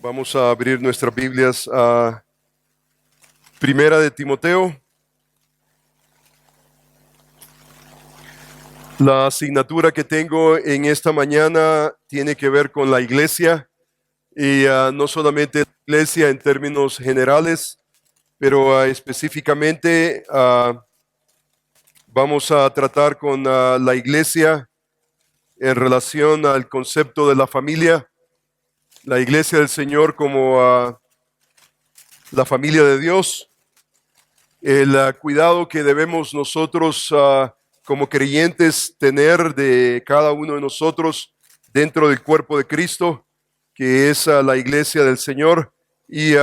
Vamos a abrir nuestras Biblias a Primera de Timoteo. La asignatura que tengo en esta mañana tiene que ver con la iglesia y no solamente la iglesia en términos generales, pero específicamente vamos a tratar con la iglesia en relación al concepto de la familia, la iglesia del Señor como la familia de Dios. El cuidado que debemos nosotros como creyentes tener de cada uno de nosotros dentro del cuerpo de Cristo, que es la iglesia del Señor. Y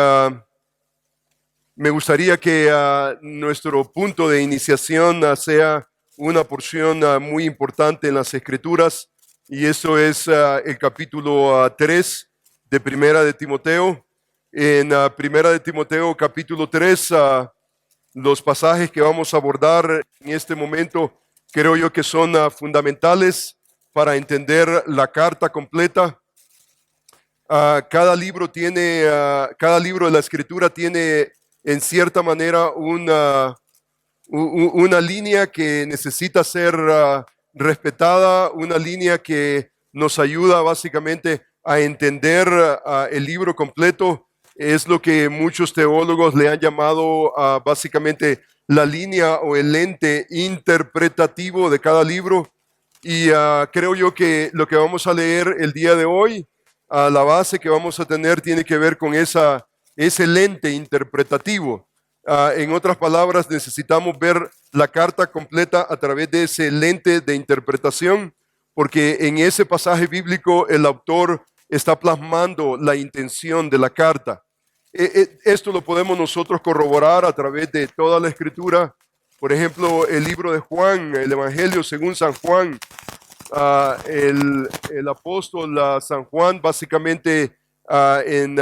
me gustaría que nuestro punto de iniciación sea una porción muy importante en las Escrituras, y eso es el capítulo 3 de Primera de Timoteo. En Primera de Timoteo capítulo 3, los pasajes que vamos a abordar en este momento creo yo que son fundamentales para entender la carta completa. Cada libro de la Escritura tiene en cierta manera una línea que necesita ser respetada, una línea que nos ayuda básicamente a entender el libro completo. Es lo que muchos teólogos le han llamado básicamente la línea o el lente interpretativo de cada libro. Y creo yo que lo que vamos a leer el día de hoy, la base que vamos a tener tiene que ver con ese lente interpretativo. En otras palabras, necesitamos ver la carta completa a través de ese lente de interpretación, porque en ese pasaje bíblico el autor está plasmando la intención de la carta. Esto lo podemos nosotros corroborar a través de toda la Escritura. Por ejemplo, el libro de Juan, el Evangelio según San Juan. El apóstol San Juan básicamente en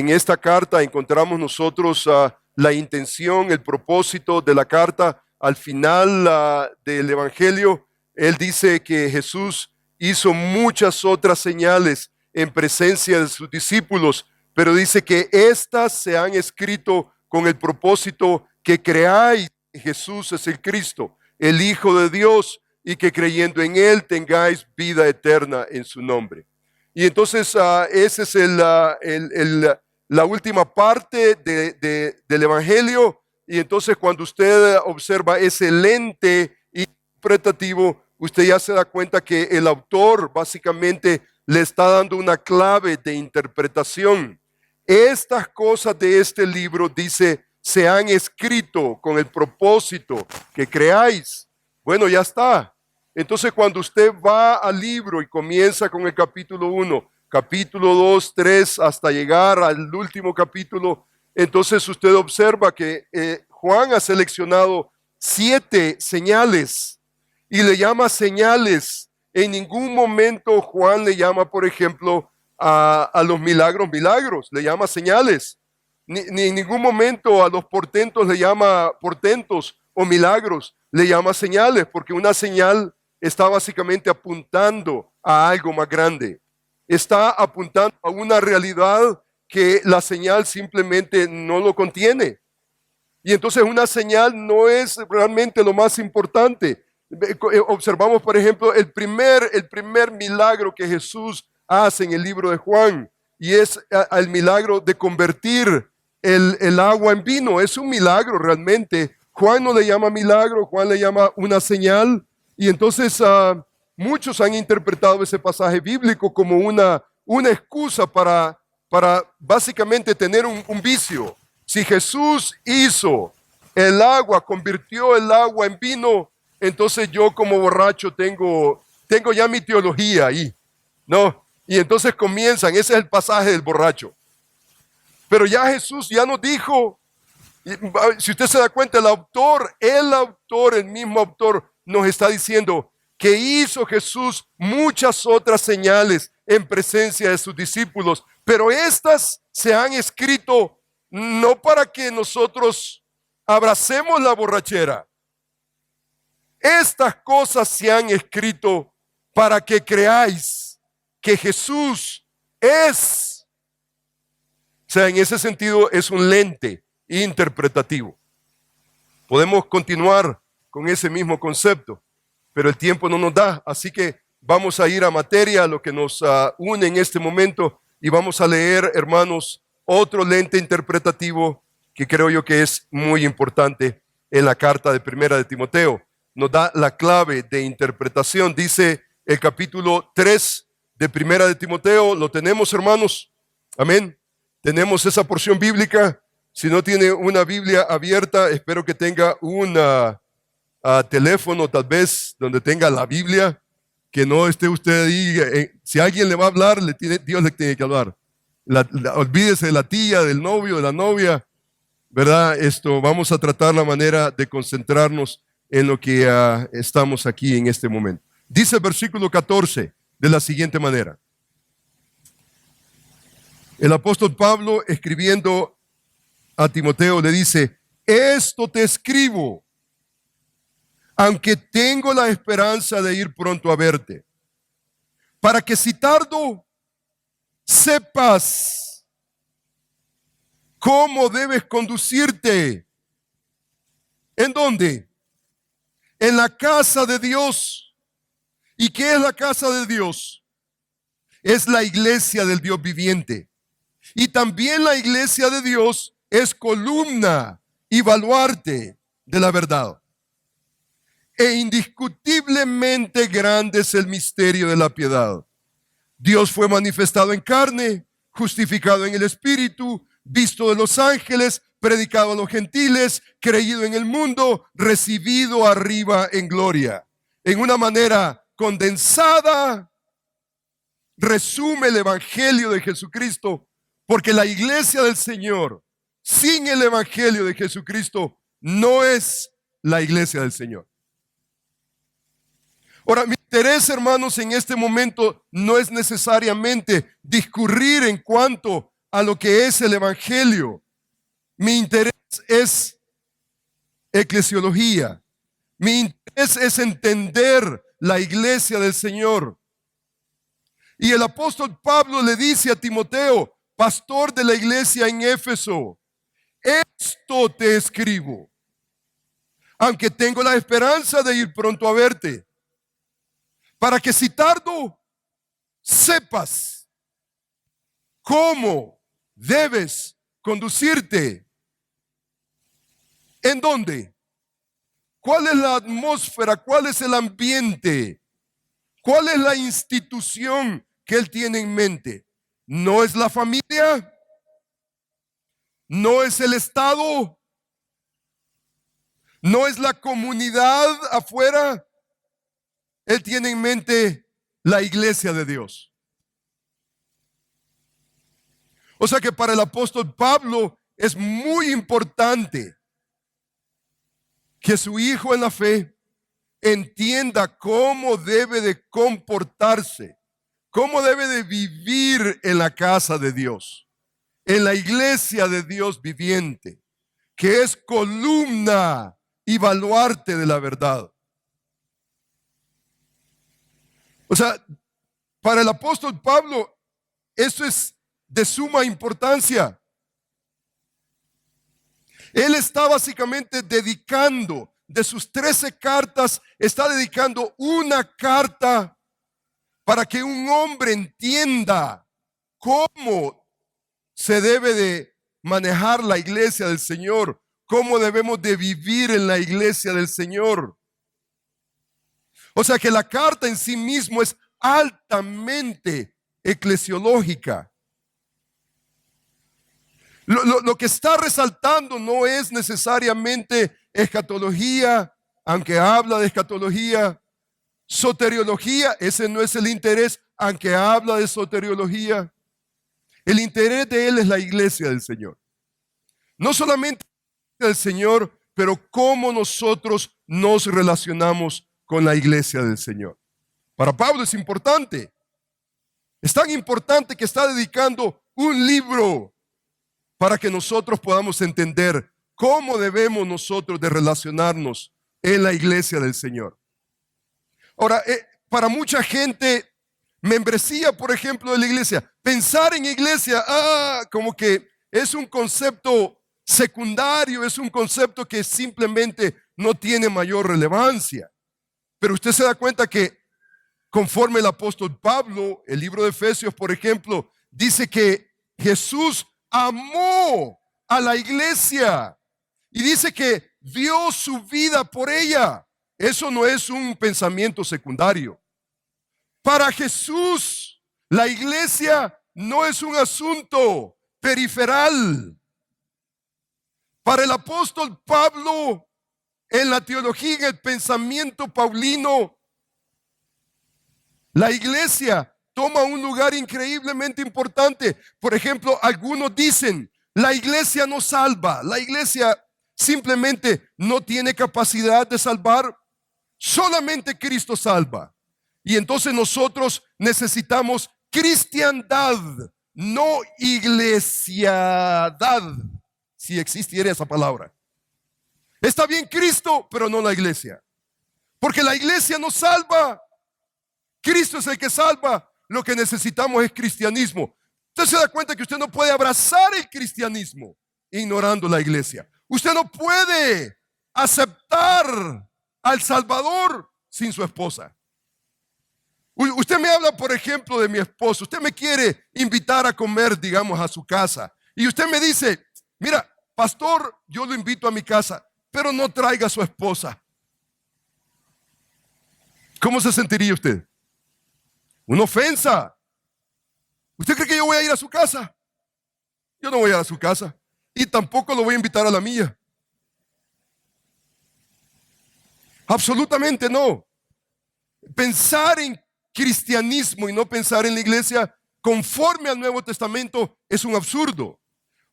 esta carta encontramos nosotros la intención, el propósito de la carta. Al final del Evangelio, él dice que Jesús hizo muchas otras señales en presencia de sus discípulos, pero dice que estas se han escrito con el propósito que creáis que Jesús es el Cristo, el Hijo de Dios, y que creyendo en Él tengáis vida eterna en su nombre. Y entonces esa es la última parte del Evangelio. Y entonces cuando usted observa ese lente interpretativo, usted ya se da cuenta que el autor básicamente le está dando una clave de interpretación. Estas cosas de este libro, dice, se han escrito con el propósito que creáis. Bueno, ya está. Entonces, cuando usted va al libro y comienza con el capítulo 1, capítulo 2, 3, hasta llegar al último capítulo, entonces usted observa que Juan ha seleccionado 7 señales y le llama señales. En ningún momento Juan le llama, por ejemplo, a los milagros, le llama señales. Ni en ningún momento a los portentos le llama portentos o milagros, le llama señales, porque una señal está básicamente apuntando a algo más grande. Está apuntando a una realidad que la señal simplemente no lo contiene. Y entonces una señal no es realmente lo más importante. Observamos, por ejemplo, el primer milagro que Jesús hace en el libro de Juan, y es el milagro de convertir el agua en vino. Es un milagro realmente. Juan no le llama milagro, Juan le llama una señal. Y entonces muchos han interpretado ese pasaje bíblico como una excusa para básicamente tener un vicio. Si Jesús hizo el agua, convirtió el agua en vino, entonces yo como borracho tengo ya mi teología ahí, ¿no? Y entonces comienzan, ese es el pasaje del borracho. Pero ya Jesús ya nos dijo, si usted se da cuenta, el mismo autor nos está diciendo que hizo Jesús muchas otras señales en presencia de sus discípulos, pero estas se han escrito no para que nosotros abracemos la borrachera. Estas cosas se han escrito para que creáis que Jesús es sea, en ese sentido es un lente interpretativo. Podemos continuar con ese mismo concepto, pero el tiempo no nos da, así que vamos a ir a materia, a lo que nos une en este momento, y vamos a leer, hermanos, otro lente interpretativo que creo yo que es muy importante en la carta de Primera de Timoteo. Nos da la clave de interpretación. Dice el capítulo 3 de Primera de Timoteo. ¿Lo tenemos, hermanos? Amén. Tenemos esa porción bíblica. Si no tiene una Biblia abierta, espero que tenga un teléfono tal vez donde tenga la Biblia, que no esté usted ahí. Si alguien le va a hablar, Dios le tiene que hablar. Olvídese de la tía, del novio, de la novia, ¿verdad? Vamos a tratar la manera de concentrarnos en lo que estamos aquí en este momento. Dice el versículo 14 de la siguiente manera. El apóstol Pablo, escribiendo a Timoteo, le dice: esto te escribo, aunque tengo la esperanza de ir pronto a verte, para que si tardo, sepas cómo debes conducirte. ¿En dónde? En la casa de Dios. ¿Y qué es la casa de Dios? Es la iglesia del Dios viviente. Y también la iglesia de Dios es columna y baluarte de la verdad. E indiscutiblemente grande es el misterio de la piedad. Dios fue manifestado en carne, justificado en el Espíritu, visto de los ángeles, predicado a los gentiles, creído en el mundo, recibido arriba en gloria. En una manera condensada, resume el Evangelio de Jesucristo, porque la iglesia del Señor, sin el Evangelio de Jesucristo, no es la iglesia del Señor. Ahora, mi interés, hermanos, en este momento no es necesariamente discurrir en cuanto a lo que es el Evangelio. Mi interés es eclesiología. Mi interés es entender la iglesia del Señor. Y el apóstol Pablo le dice a Timoteo, pastor de la iglesia en Éfeso: esto te escribo, aunque tengo la esperanza de ir pronto a verte, para que si tardo, sepas cómo debes conducirte. ¿En dónde? ¿Cuál es la atmósfera? ¿Cuál es el ambiente? ¿Cuál es la institución que él tiene en mente? ¿No es la familia? ¿No es el Estado? ¿No es la comunidad afuera? Él tiene en mente la iglesia de Dios. O sea que para el apóstol Pablo es muy importante que su hijo en la fe entienda cómo debe de comportarse, cómo debe de vivir en la casa de Dios, en la iglesia de Dios viviente, que es columna y baluarte de la verdad. O sea, para el apóstol Pablo, esto es de suma importancia. Él está básicamente dedicando, de sus 13 cartas, está dedicando una carta para que un hombre entienda cómo se debe de manejar la iglesia del Señor, cómo debemos de vivir en la iglesia del Señor. O sea que la carta en sí mismo es altamente eclesiológica. Lo que está resaltando no es necesariamente escatología, aunque habla de escatología. Soteriología, ese no es el interés, aunque habla de soteriología. El interés de él es la iglesia del Señor. No solamente del Señor, pero cómo nosotros nos relacionamos con la iglesia del Señor. Para Pablo es importante. Es tan importante que está dedicando un libro para que nosotros podamos entender cómo debemos nosotros de relacionarnos en la iglesia del Señor. Ahora, para mucha gente, membresía, por ejemplo, de la iglesia, pensar en iglesia, como que es un concepto secundario, es un concepto que simplemente no tiene mayor relevancia. Pero usted se da cuenta que conforme el apóstol Pablo, el libro de Efesios, por ejemplo, dice que Jesús amó a la iglesia y dice que dio su vida por ella. Eso no es un pensamiento secundario. Para Jesús, la iglesia no es un asunto periferal. Para el apóstol Pablo, en la teología, en el pensamiento paulino, la iglesia toma un lugar increíblemente importante. Por ejemplo, algunos dicen, la iglesia no salva, la iglesia simplemente no tiene capacidad de salvar, solamente Cristo salva. Y entonces nosotros necesitamos cristiandad, no iglesiadad, si existiera esa palabra. Está bien Cristo, pero no la iglesia. Porque la iglesia no salva. Cristo es el que salva. Lo que necesitamos es cristianismo. Usted se da cuenta que usted no puede abrazar el cristianismo ignorando la iglesia. Usted no puede aceptar al Salvador sin su esposa. Usted me habla, por ejemplo, de mi esposo. Usted me quiere invitar a comer, digamos, a su casa. Y usted me dice, mira, pastor, yo lo invito a mi casa, pero no traiga a su esposa. ¿Cómo se sentiría usted? Una ofensa. ¿Usted cree que yo voy a ir a su casa? Yo no voy a ir a su casa. Y tampoco lo voy a invitar a la mía. Absolutamente no. Pensar en cristianismo y no pensar en la iglesia conforme al Nuevo Testamento es un absurdo.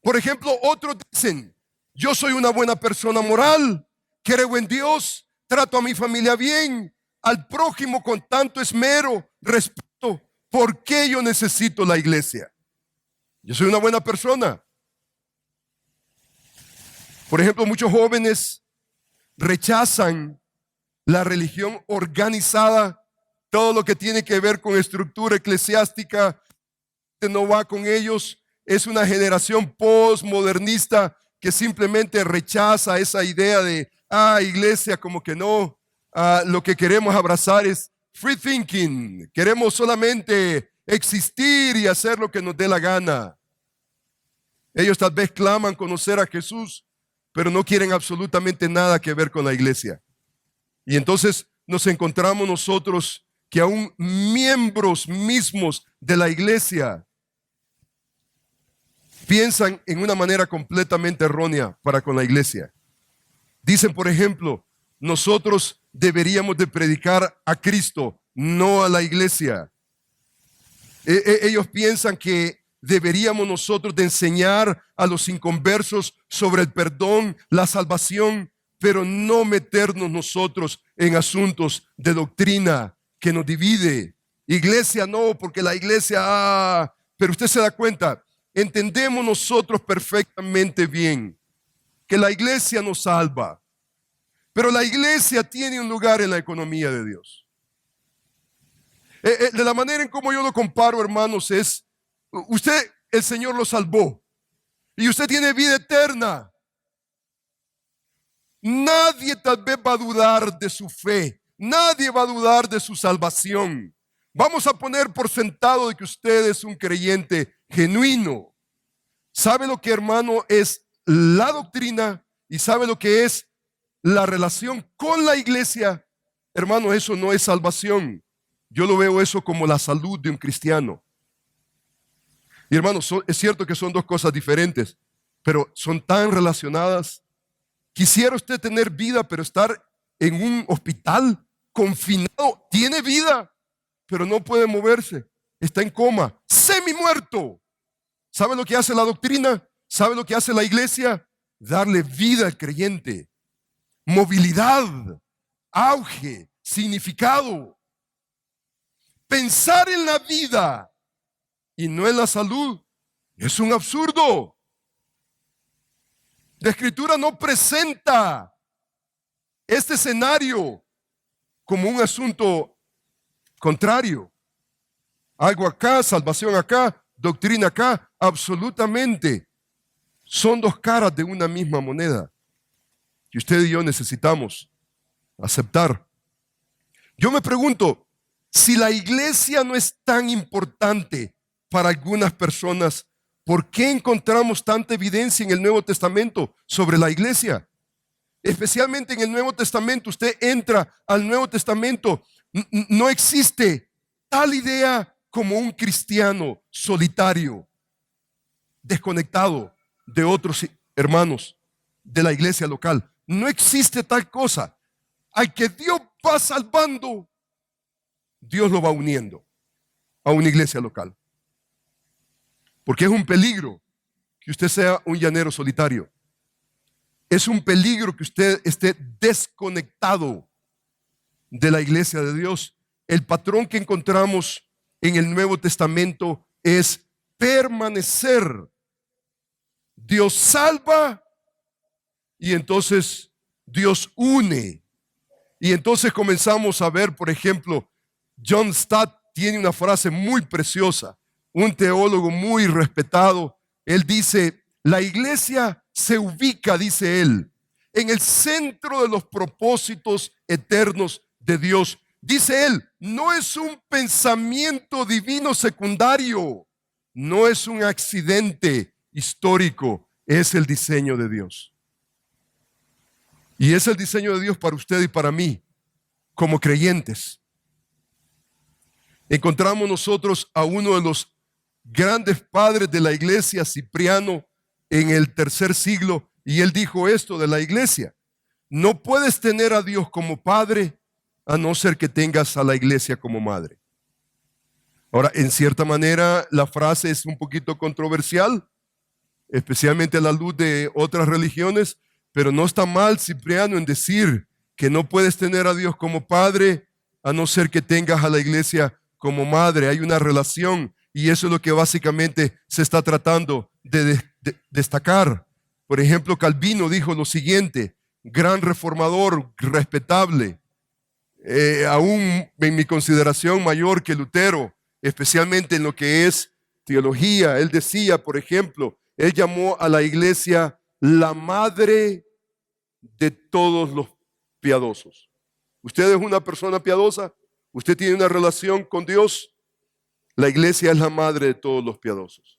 Por ejemplo, otros dicen, yo soy una buena persona moral, creo en Dios, trato a mi familia bien, al prójimo con tanto esmero, respeto. ¿Por qué yo necesito la iglesia? Yo soy una buena persona. Por ejemplo, muchos jóvenes rechazan la religión organizada, todo lo que tiene que ver con estructura eclesiástica, no va con ellos. Es una generación postmodernista que simplemente rechaza esa idea de, iglesia, como que no. Lo que queremos abrazar es free thinking. Queremos solamente existir y hacer lo que nos dé la gana. Ellos tal vez claman conocer a Jesús, pero no quieren absolutamente nada que ver con la iglesia. Y entonces nos encontramos nosotros que aún miembros mismos de la iglesia piensan en una manera completamente errónea para con la iglesia. Dicen, por ejemplo, nosotros deberíamos de predicar a Cristo, no a la iglesia. Ellos piensan que deberíamos nosotros de enseñar a los inconversos sobre el perdón, la salvación, pero no meternos nosotros en asuntos de doctrina que nos divide. Iglesia no, porque la iglesia, pero usted se da cuenta, entendemos nosotros perfectamente bien que la iglesia nos salva, pero la iglesia tiene un lugar en la economía de Dios. De la manera en como yo lo comparo, hermanos, es, usted, el Señor lo salvó y usted tiene vida eterna. Nadie tal vez va a dudar de su fe. Nadie va a dudar de su salvación. Vamos a poner por sentado de que usted es un creyente genuino. ¿Sabe lo que, hermano, es la doctrina y sabe lo que es la relación con la iglesia? Hermano, eso no es salvación. Yo lo veo eso como la salud de un cristiano. Y hermano, es cierto que son dos cosas diferentes, pero son tan relacionadas. Quisiera usted tener vida, pero estar en un hospital confinado. Tiene vida, pero no puede moverse. Está en coma, semi-muerto. ¿Sabe lo que hace la doctrina? ¿Sabe lo que hace la iglesia? Darle vida al creyente. Movilidad, auge, significado. Pensar en la vida y no en la salud es un absurdo. La Escritura no presenta este escenario como un asunto contrario. Algo acá, salvación acá, doctrina acá, absolutamente. Son dos caras de una misma moneda que usted y yo necesitamos aceptar. Yo me pregunto, si la iglesia no es tan importante para algunas personas, ¿por qué encontramos tanta evidencia en el Nuevo Testamento sobre la iglesia? Especialmente en el Nuevo Testamento, usted entra al Nuevo Testamento, no existe tal idea como un cristiano solitario, desconectado de otros hermanos de la iglesia local. No existe tal cosa. Al que Dios va salvando, Dios lo va uniendo a una iglesia local. Porque es un peligro que usted sea un llanero solitario. Es un peligro que usted esté desconectado de la iglesia de Dios. El patrón que encontramos en el Nuevo Testamento es permanecer. Dios salva y entonces Dios une. Y entonces comenzamos a ver, por ejemplo, John Stott tiene una frase muy preciosa, un teólogo muy respetado. Él dice, la iglesia se ubica, dice él, en el centro de los propósitos eternos de Dios. Dice él, no es un pensamiento divino secundario, no es un accidente histórico, es el diseño de Dios. Y es el diseño de Dios para usted y para mí, como creyentes. Encontramos nosotros a uno de los grandes padres de la iglesia, Cipriano, en el tercer siglo, y él dijo esto de la iglesia: no puedes tener a Dios como padre a no ser que tengas a la iglesia como madre. Ahora, en cierta manera, la frase es un poquito controversial, especialmente a la luz de otras religiones, pero no está mal Cipriano en decir que no puedes tener a Dios como padre a no ser que tengas a la iglesia como madre. Hay una relación y eso es lo que básicamente se está tratando de destacar. Por ejemplo, Calvino dijo lo siguiente, gran reformador, respetable, aún en mi consideración mayor que Lutero, especialmente en lo que es teología. Él decía, por ejemplo, él llamó a la iglesia la madre de todos los piadosos. Usted es una persona piadosa, usted tiene una relación con Dios, la iglesia es la madre de todos los piadosos.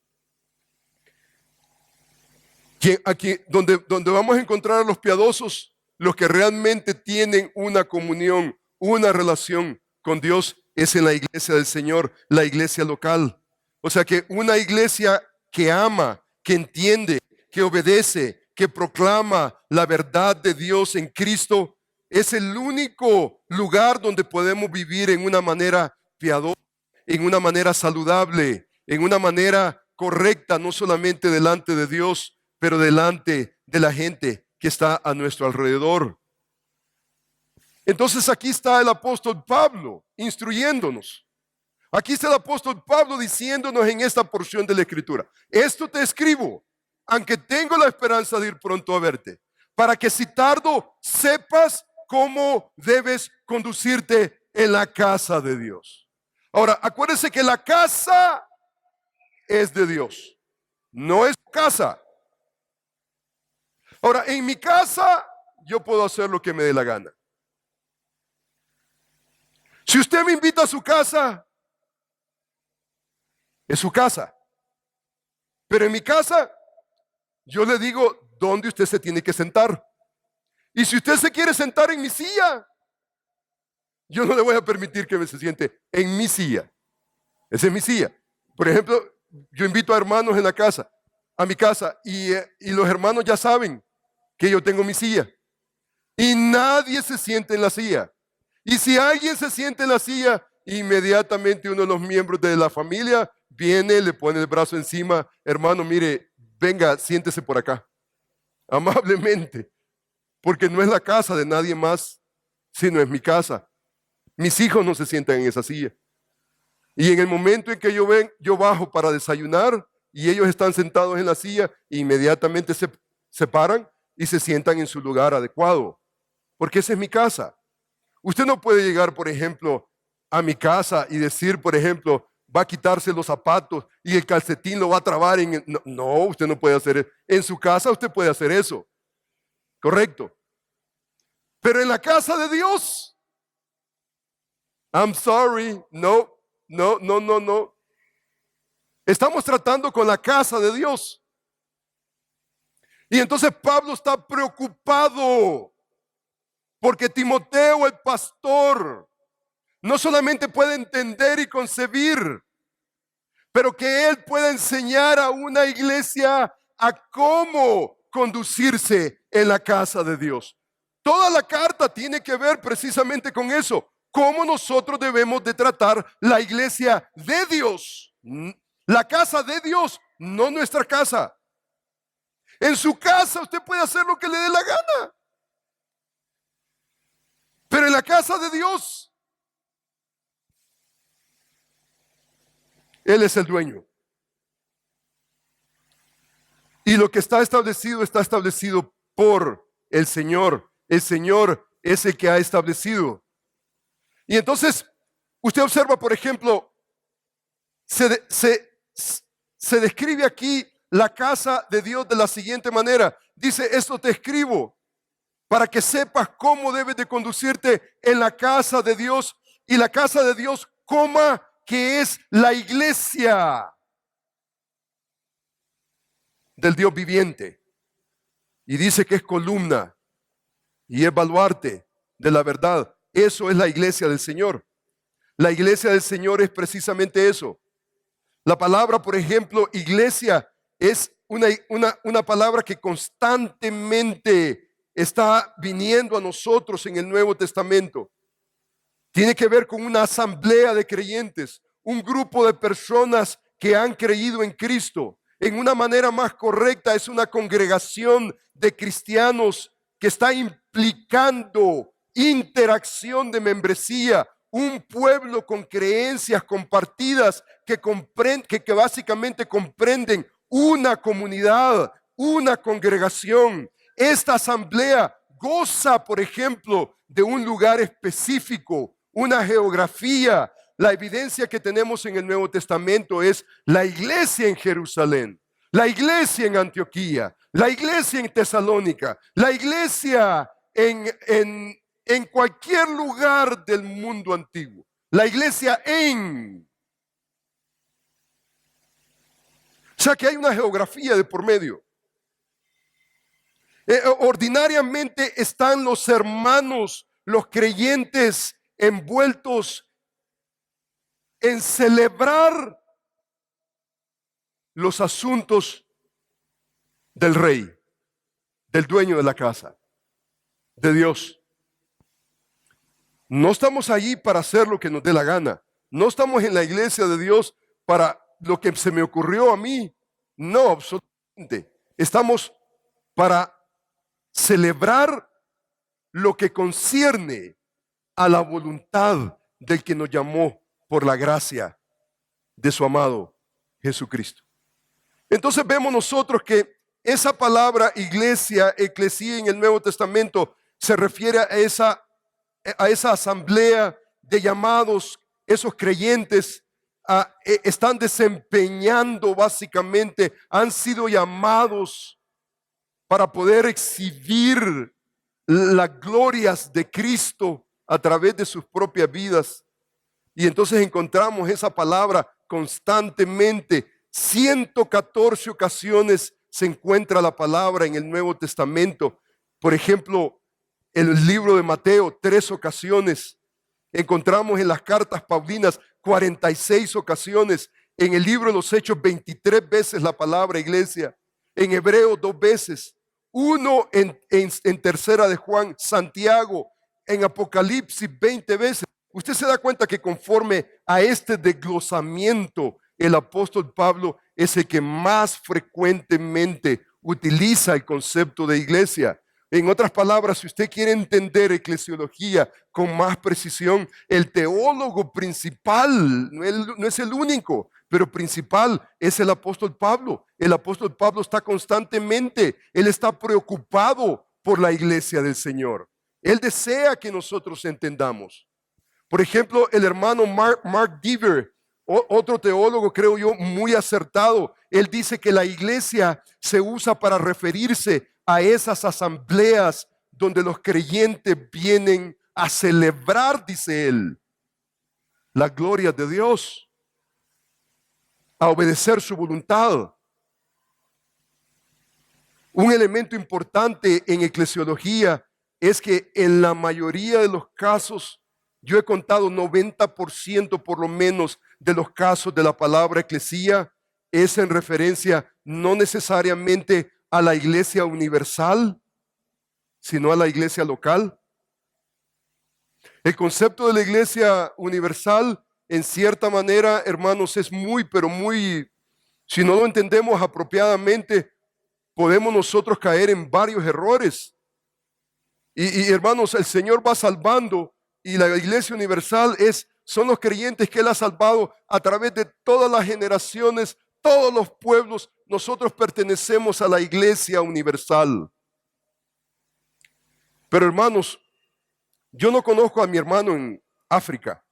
Aquí, donde vamos a encontrar a los piadosos, los que realmente tienen una comunión, una relación con Dios, es en la iglesia del Señor, la iglesia local. O sea que una iglesia que ama, que entiende, que obedece, que proclama la verdad de Dios en Cristo, es el único lugar donde podemos vivir en una manera piadosa, en una manera saludable, en una manera correcta, no solamente delante de Dios, pero delante de la gente que está a nuestro alrededor. Entonces aquí está el apóstol Pablo instruyéndonos. Aquí está el apóstol Pablo diciéndonos en esta porción de la Escritura: esto te escribo, aunque tengo la esperanza de ir pronto a verte, para que si tardo sepas cómo debes conducirte en la casa de Dios. Ahora, acuérdense que la casa es de Dios, no es casa. Ahora, en mi casa yo puedo hacer lo que me dé la gana. Si usted me invita a su casa, es su casa. Pero en mi casa, yo le digo dónde usted se tiene que sentar. Y si usted se quiere sentar en mi silla, yo no le voy a permitir que se siente en mi silla. Esa es mi silla. Por ejemplo, yo invito a hermanos en la casa, a mi casa, y los hermanos ya saben que yo tengo mi silla. Y nadie se siente en la silla. Y si alguien se siente en la silla, inmediatamente uno de los miembros de la familia viene, le pone el brazo encima: hermano, mire, venga, siéntese por acá, amablemente, porque no es la casa de nadie más, sino es mi casa. Mis hijos no se sientan en esa silla. Y en el momento en que yo bajo para desayunar y ellos están sentados en la silla, inmediatamente se paran y se sientan en su lugar adecuado, porque esa es mi casa. Usted no puede llegar, por ejemplo, a mi casa y decir, por ejemplo, va a quitarse los zapatos y el calcetín lo va a trabar No, no, usted no puede hacer eso. En su casa usted puede hacer eso. Correcto. Pero en la casa de Dios, I'm sorry, no, no, no, no, no. Estamos tratando con la casa de Dios. Y entonces Pablo está preocupado porque Timoteo, el pastor, no solamente puede entender y concebir, pero que él pueda enseñar a una iglesia a cómo conducirse en la casa de Dios. Toda la carta tiene que ver precisamente con eso, cómo nosotros debemos de tratar la iglesia de Dios, la casa de Dios, no nuestra casa. En su casa usted puede hacer lo que le dé la gana, pero en la casa de Dios, Él es el dueño. Y lo que está establecido por el Señor. El Señor es el que ha establecido. Y entonces, usted observa, por ejemplo, se describe aquí la casa de Dios de la siguiente manera. Dice, esto te escribo para que sepas cómo debes de conducirte en la casa de Dios. Y la casa de Dios, que es la iglesia del Dios viviente. Y dice que es columna y es baluarte de la verdad. Eso es la iglesia del Señor. La iglesia del Señor es precisamente eso. La palabra, por ejemplo, iglesia, es una palabra que constantemente está viniendo a nosotros en el Nuevo Testamento. Tiene que ver con una asamblea de creyentes, un grupo de personas que han creído en Cristo. En una manera más correcta, es una congregación de cristianos que está implicando interacción de membresía, un pueblo con creencias compartidas que básicamente comprenden una comunidad, una congregación. Esta asamblea goza, por ejemplo, de un lugar específico, una geografía. La evidencia que tenemos en el Nuevo Testamento es la iglesia en Jerusalén, la iglesia en Antioquía, la iglesia en Tesalónica, la iglesia en cualquier lugar del mundo antiguo, la iglesia O sea que hay una geografía de por medio. Ordinariamente están los hermanos, los creyentes envueltos en celebrar los asuntos del rey, del dueño de la casa, de Dios. No estamos allí para hacer lo que nos dé la gana. No estamos en la iglesia de Dios para lo que se me ocurrió a mí. No, absolutamente. Estamos para celebrar lo que concierne a la voluntad del que nos llamó por la gracia de su amado Jesucristo. Entonces vemos nosotros que esa palabra iglesia, eclesía en el Nuevo Testamento se refiere a esa asamblea de llamados, esos creyentes están desempeñando básicamente, han sido llamados para poder exhibir las glorias de Cristo a través de sus propias vidas. Y entonces encontramos esa palabra constantemente. 114 ocasiones se encuentra la palabra en el Nuevo Testamento. Por ejemplo, en el libro de Mateo, 3 ocasiones. Encontramos en las cartas paulinas 46 ocasiones. En el libro de los Hechos, 23 veces la palabra iglesia. En Hebreo, 2 veces. 1 en tercera de Juan, Santiago. En Apocalipsis, 20 veces. Usted se da cuenta que conforme a este desglosamiento, el apóstol Pablo es el que más frecuentemente utiliza el concepto de iglesia. En otras palabras, si usted quiere entender eclesiología con más precisión, el teólogo principal, no es el único, pero principal es el apóstol Pablo. El apóstol Pablo está constantemente, él está preocupado por la iglesia del Señor. Él desea que nosotros entendamos. Por ejemplo, el hermano Mark Dever, Otro teólogo, creo yo, muy acertado, él dice que la iglesia se usa para referirse a esas asambleas donde los creyentes vienen a celebrar, dice él, la gloria de Dios, a obedecer su voluntad. Un elemento importante en eclesiología es que en la mayoría de los casos, yo he contado 90% por lo menos de los casos de la palabra eclesía, es en referencia no necesariamente a la iglesia universal, sino a la iglesia local. El concepto de la iglesia universal, en cierta manera, hermanos, es muy, pero muy, si no lo entendemos apropiadamente, podemos nosotros caer en varios errores. Y hermanos, el Señor va salvando y la iglesia universal son los creyentes que Él ha salvado a través de todas las generaciones, todos los pueblos. Nosotros pertenecemos a la iglesia universal. Pero hermanos, yo no conozco a mi hermano en África.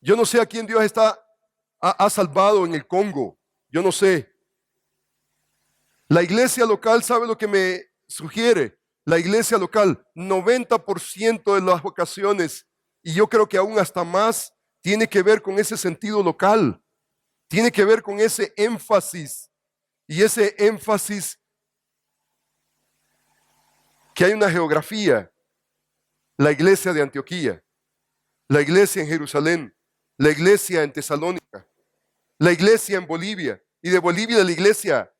Yo no sé a quién Dios ha salvado en el Congo. Yo no sé. La iglesia local sabe lo que me sugiere. La iglesia local, 90% de las ocasiones, y yo creo que aún hasta más, tiene que ver con ese sentido local. Tiene que ver con ese énfasis. Y ese énfasis que hay una geografía. La iglesia de Antioquía, la iglesia en Jerusalén, la iglesia en Tesalónica, la iglesia en Bolivia, y de Bolivia la iglesia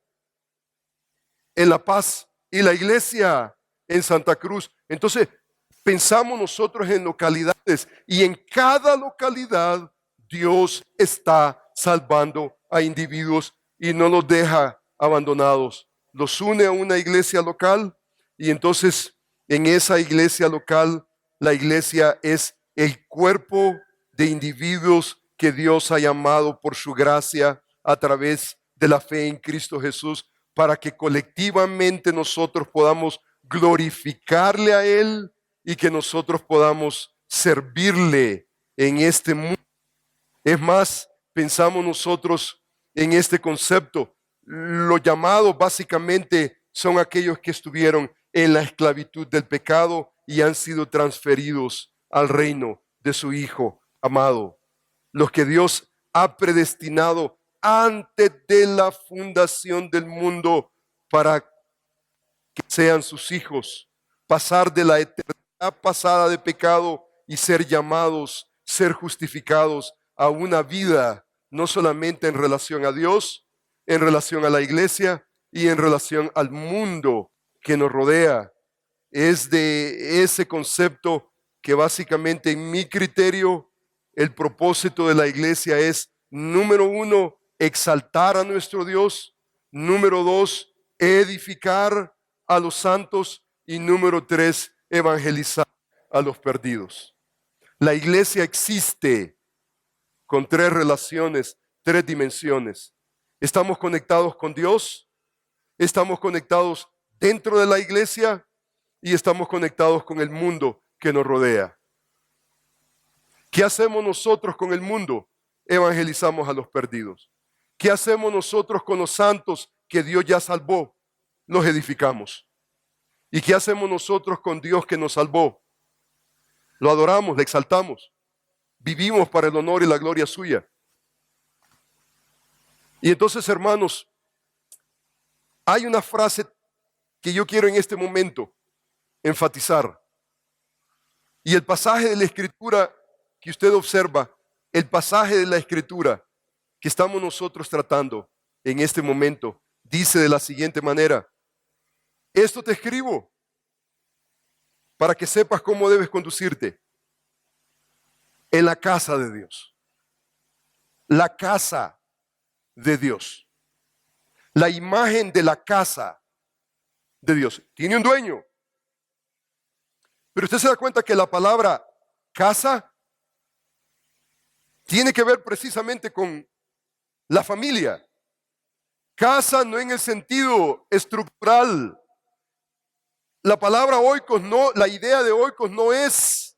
en La Paz y la iglesia en Santa Cruz. Entonces, pensamos nosotros en localidades y en cada localidad Dios está salvando a individuos y no los deja abandonados. Los une a una iglesia local y entonces en esa iglesia local la iglesia es el cuerpo de individuos que Dios ha llamado por su gracia a través de la fe en Cristo Jesús para que colectivamente nosotros podamos glorificarle a Él y que nosotros podamos servirle en este mundo. Es más, pensamos nosotros en este concepto. Los llamados básicamente son aquellos que estuvieron en la esclavitud del pecado y han sido transferidos al reino de su Hijo amado. Los que Dios ha predestinado antes de la fundación del mundo para que sean sus hijos, pasar de la eternidad pasada de pecado y ser llamados, ser justificados a una vida, no solamente en relación a Dios, en relación a la iglesia y en relación al mundo que nos rodea. Es de ese concepto que básicamente en mi criterio el propósito de la iglesia es, número uno, exaltar a nuestro Dios, número dos, edificar a los santos y número tres, evangelizar a los perdidos. La iglesia existe con tres relaciones, tres dimensiones. Estamos conectados con Dios, estamos conectados dentro de la iglesia y estamos conectados con el mundo que nos rodea. ¿Qué hacemos nosotros con el mundo? Evangelizamos a los perdidos. ¿Qué hacemos nosotros con los santos que Dios ya salvó? Los edificamos. ¿Y qué hacemos nosotros con Dios que nos salvó? Lo adoramos, le exaltamos. Vivimos para el honor y la gloria suya. Y entonces, hermanos, hay una frase que yo quiero en este momento enfatizar. Y el pasaje de la Escritura que usted observa, el pasaje de la Escritura que estamos nosotros tratando en este momento, dice de la siguiente manera: esto te escribo para que sepas cómo debes conducirte en la casa de Dios. La casa de Dios. La imagen de la casa de Dios. Tiene un dueño. Pero usted se da cuenta que la palabra casa tiene que ver precisamente con la familia. Casa no en el sentido estructural. La palabra oikos no, la idea de oikos no es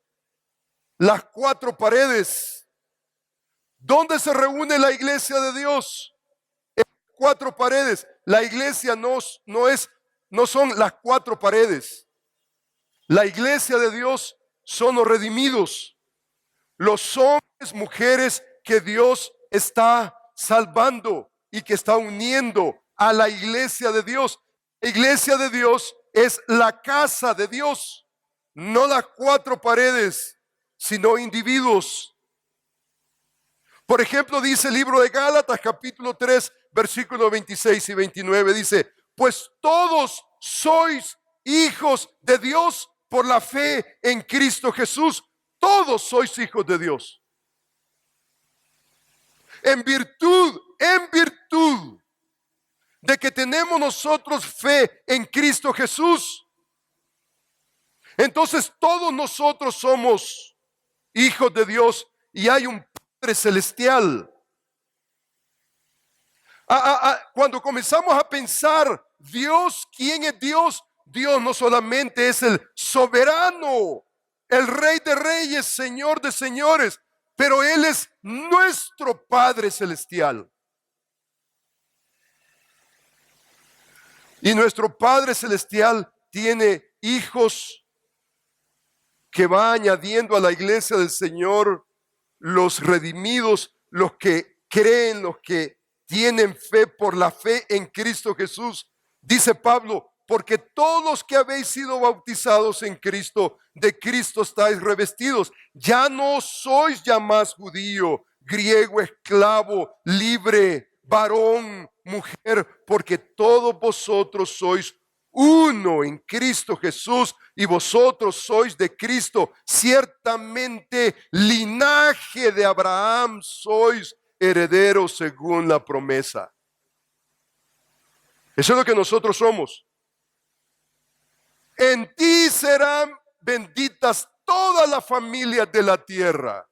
las cuatro paredes ¿Dónde se reúne la iglesia de Dios? En 4 paredes. La iglesia no son las 4 paredes. La iglesia de Dios son los redimidos, los hombres, mujeres que Dios está salvando y que está uniendo a la iglesia de Dios. La iglesia de Dios es la casa de Dios, no las 4 paredes, sino individuos. Por ejemplo, dice el libro de Gálatas, capítulo 3, versículos 26 y 29, dice: pues todos sois hijos de Dios por la fe en Cristo Jesús. Todos sois hijos de Dios. En virtud de que tenemos nosotros fe en Cristo Jesús, entonces todos nosotros somos hijos de Dios y hay un Padre celestial. Cuando comenzamos a pensar, Dios, ¿quién es Dios? Dios no solamente es el soberano, el Rey de reyes, Señor de señores, pero Él es nuestro Padre celestial. Y nuestro Padre celestial tiene hijos que va añadiendo a la iglesia del Señor, los redimidos, los que creen, los que tienen fe por la fe en Cristo Jesús. Dice Pablo: porque todos los que habéis sido bautizados en Cristo, de Cristo estáis revestidos. Ya no sois ya más judío, griego, esclavo, libre, varón, mujer, porque todos vosotros sois uno en Cristo Jesús, y vosotros sois de Cristo. Ciertamente linaje de Abraham sois, herederos según la promesa. Eso es lo que nosotros somos. En ti serán benditas todas las familias de la tierra.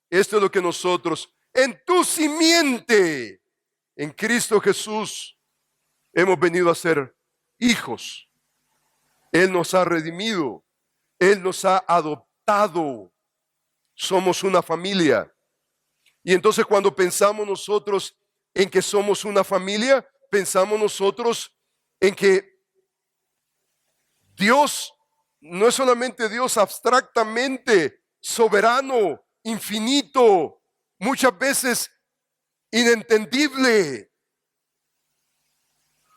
Esto es lo que nosotros, en tu simiente, en Cristo Jesús, hemos venido a ser hijos. Él nos ha redimido, Él nos ha adoptado. Somos una familia. Y entonces cuando pensamos nosotros en que somos una familia, pensamos nosotros en que Dios no es solamente Dios abstractamente, soberano, infinito, muchas veces inentendible,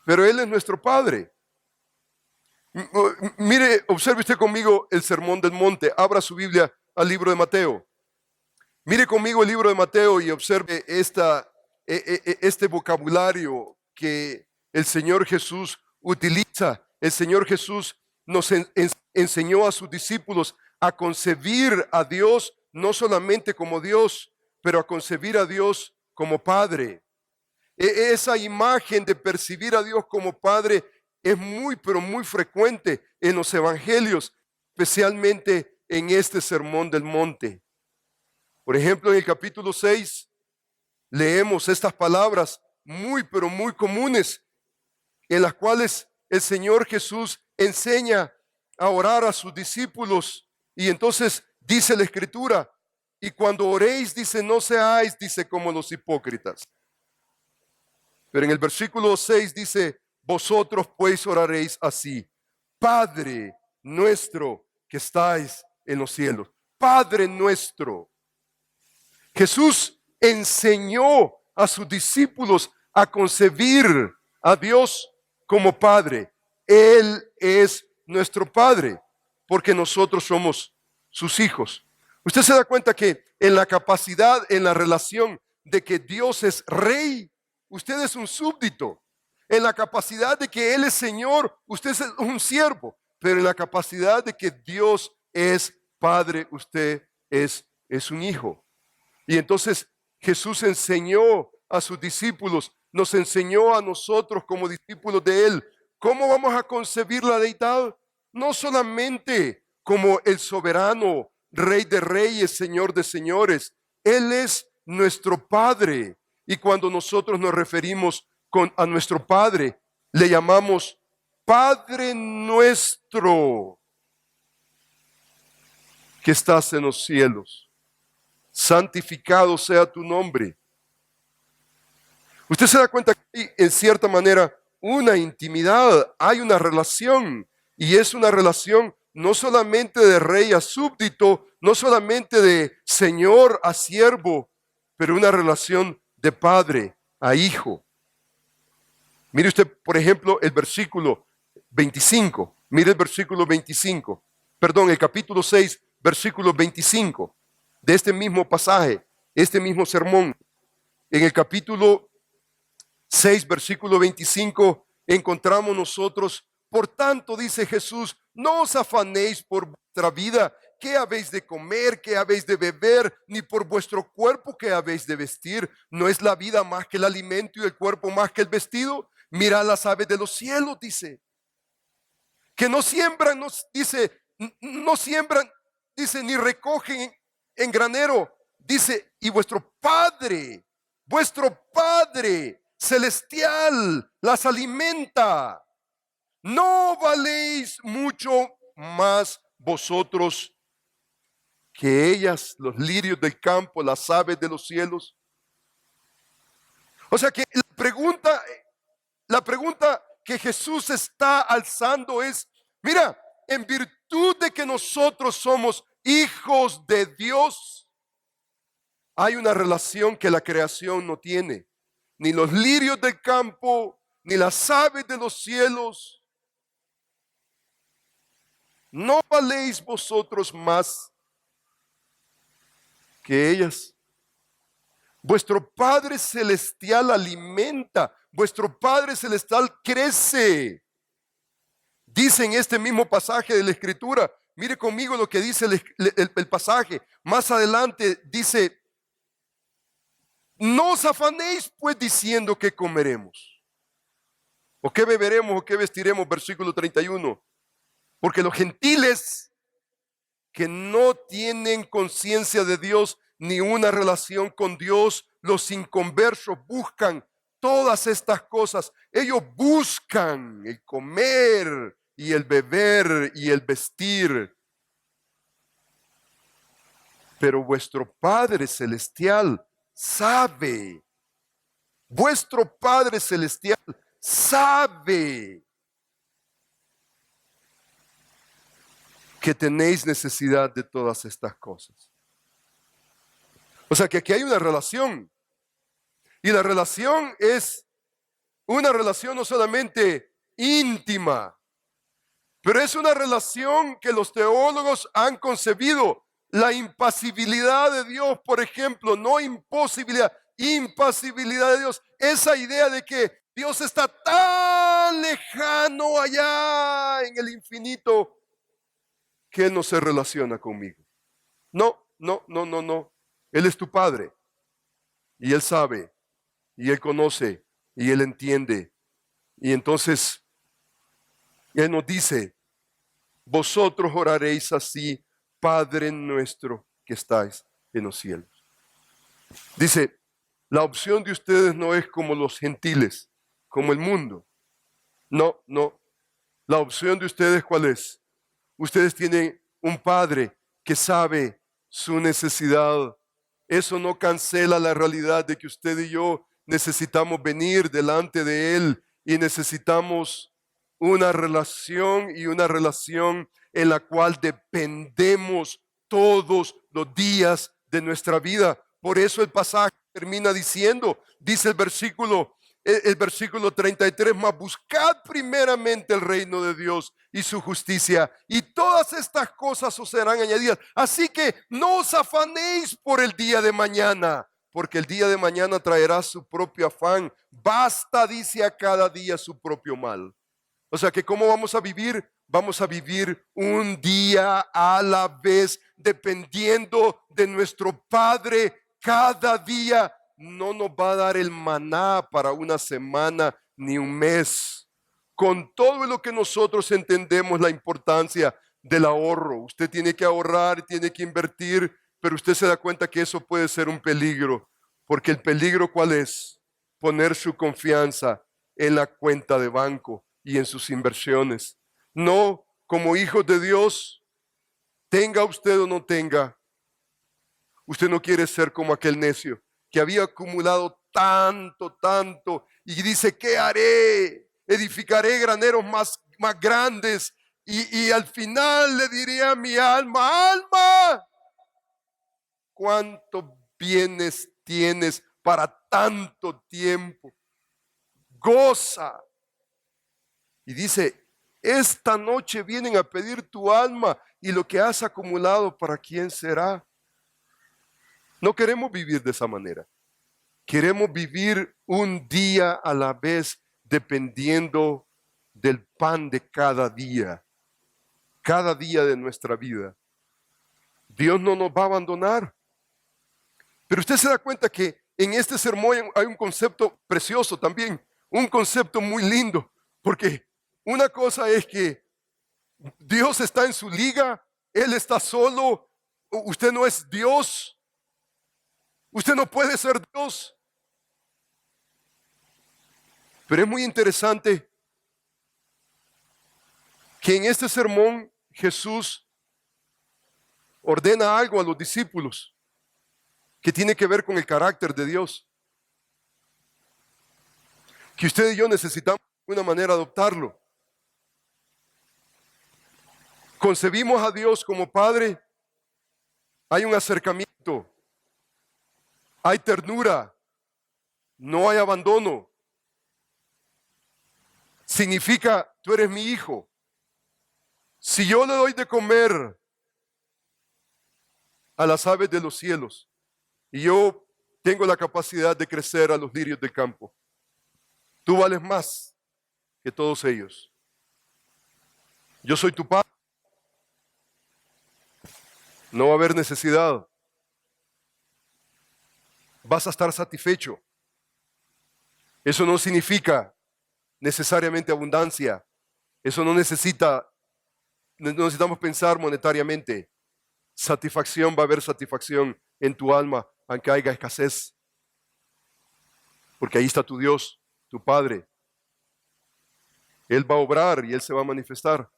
pero Él es nuestro Padre. Mire, observe usted conmigo el Sermón del Monte. Abra su Biblia al libro de Mateo. Mire conmigo el libro de Mateo y observe este vocabulario que el Señor Jesús utiliza. El Señor Jesús nos enseñó a sus discípulos a concebir a Dios no solamente como Dios, pero a concebir a Dios como Padre. Esa imagen de percibir a Dios como Padre es muy, pero muy frecuente en los evangelios, especialmente en este Sermón del Monte. Por ejemplo, en el capítulo 6 leemos estas palabras muy, pero muy comunes, en las cuales el Señor Jesús enseña a orar a sus discípulos. Y entonces dice la Escritura: y cuando oréis, dice, no seáis, dice, como los hipócritas. Pero en el versículo 6 dice: vosotros pues oraréis así: Padre nuestro que estáis en los cielos. Padre nuestro. Jesús enseñó a sus discípulos a concebir a Dios como Padre. Él es nuestro Padre, porque nosotros somos sus hijos. Usted se da cuenta que en la capacidad, en la relación de que Dios es Rey, usted es un súbdito. En la capacidad de que Él es Señor, usted es un siervo. Pero en la capacidad de que Dios es Padre, usted es un hijo. Y entonces Jesús enseñó a sus discípulos, nos enseñó a nosotros como discípulos de Él, cómo vamos a concebir la deidad. No solamente como el soberano, Rey de reyes, Señor de señores. Él es nuestro Padre. Y cuando nosotros nos referimos a nuestro Padre, le llamamos Padre nuestro que estás en los cielos. santificado sea tu nombre. Usted se da cuenta que hay, en cierta manera, una intimidad, hay una relación, y es una relación no solamente de rey a súbdito, no solamente de señor a siervo, pero una relación de padre a hijo. Mire usted, por ejemplo, el versículo 25. Mire el versículo 25. Perdón, el capítulo 6, versículo 25 de este mismo pasaje, este mismo sermón. En el capítulo 6, versículo 25, encontramos nosotros, por tanto, dice Jesús, no os afanéis por vuestra vida, qué habéis de comer, qué habéis de beber, ni por vuestro cuerpo, qué habéis de vestir. ¿No es la vida más que el alimento y el cuerpo más que el vestido? Mirad las aves de los cielos, dice, que no siembran, no siembran, dice, ni recogen en granero, dice, y vuestro Padre celestial las alimenta. ¿No valéis mucho más vosotros que ellas, los lirios del campo, las aves de los cielos? O sea que la pregunta que Jesús está alzando es, mira, en virtud de que nosotros somos hijos de Dios, hay una relación que la creación no tiene. Ni los lirios del campo, ni las aves de los cielos. ¿No valéis vosotros más que ellas? Vuestro Padre Celestial alimenta, vuestro Padre Celestial crece. Dice en este mismo pasaje de la Escritura, mire conmigo lo que dice el pasaje. Más adelante dice, no os afanéis pues diciendo qué comeremos, o qué beberemos, o qué vestiremos, versículo 31. Porque los gentiles que no tienen conciencia de Dios ni una relación con Dios, los inconversos buscan todas estas cosas. Ellos buscan el comer y el beber y el vestir. Pero vuestro Padre Celestial sabe, vuestro Padre Celestial sabe que tenéis necesidad de todas estas cosas. O sea que aquí hay una relación. Y la relación es una relación no solamente íntima, pero es una relación que los teólogos han concebido. La impasibilidad de Dios, por ejemplo, no imposibilidad, impasibilidad de Dios. Esa idea de que Dios está tan lejano allá en el infinito que Él no se relaciona conmigo. No, no, no, no, no. Él es tu Padre y Él sabe y Él conoce y Él entiende. Y entonces Él nos dice, vosotros oraréis así, Padre nuestro que estáis en los cielos. Dice, la opción de ustedes no es como los gentiles, como el mundo. No, no. La opción de ustedes, ¿cuál es? Ustedes tienen un Padre que sabe su necesidad. Eso no cancela la realidad de que usted y yo necesitamos venir delante de Él y necesitamos una relación en la cual dependemos todos los días de nuestra vida. Por eso el pasaje termina diciendo, dice el versículo 33, mas buscad primeramente el reino de Dios y su justicia, y todas estas cosas os serán añadidas. Así que no os afanéis por el día de mañana, porque el día de mañana traerá su propio afán. Basta, dice, a cada día su propio mal. O sea que ¿cómo vamos a vivir? Vamos a vivir un día a la vez, dependiendo de nuestro Padre. Cada día no nos va a dar el maná para una semana ni un mes. Con todo lo que nosotros entendemos la importancia del ahorro, usted tiene que ahorrar, tiene que invertir, pero usted se da cuenta que eso puede ser un peligro, porque el peligro ¿cuál es? Poner su confianza en la cuenta de banco y en sus inversiones. No, como hijos de Dios, tenga usted o no tenga, Usted no quiere ser como aquel necio que había acumulado tanto, y dice, ¿qué haré? Edificaré graneros más grandes y al final le diría a mi alma, alma, ¿cuántos bienes tienes para tanto tiempo? Goza. Y dice, esta noche vienen a pedir tu alma y lo que has acumulado, ¿para quién será? No queremos vivir de esa manera. Queremos vivir un día a la vez dependiendo del pan de cada día de nuestra vida. Dios no nos va a abandonar. Pero usted se da cuenta que en este sermón hay un concepto precioso también, un concepto muy lindo, porque una cosa es que Dios está en su liga, Él está solo, usted no es Dios, usted no puede ser Dios. Pero es muy interesante que en este sermón Jesús ordena algo a los discípulos que tiene que ver con el carácter de Dios, que usted y yo necesitamos de alguna manera adoptarlo. Concebimos a Dios como Padre, hay un acercamiento, hay ternura, no hay abandono. Significa, tú eres mi hijo. Si yo le doy de comer a las aves de los cielos y yo tengo la capacidad de crecer a los lirios del campo, tú vales más que todos ellos. Yo soy tu padre. No va a haber necesidad. Vas a estar satisfecho. Eso no significa necesariamente abundancia. Eso no necesitamos pensar monetariamente. Satisfacción, va a haber satisfacción en tu alma, aunque haya escasez. Porque ahí está tu Dios, tu Padre. Él va a obrar y Él se va a manifestar.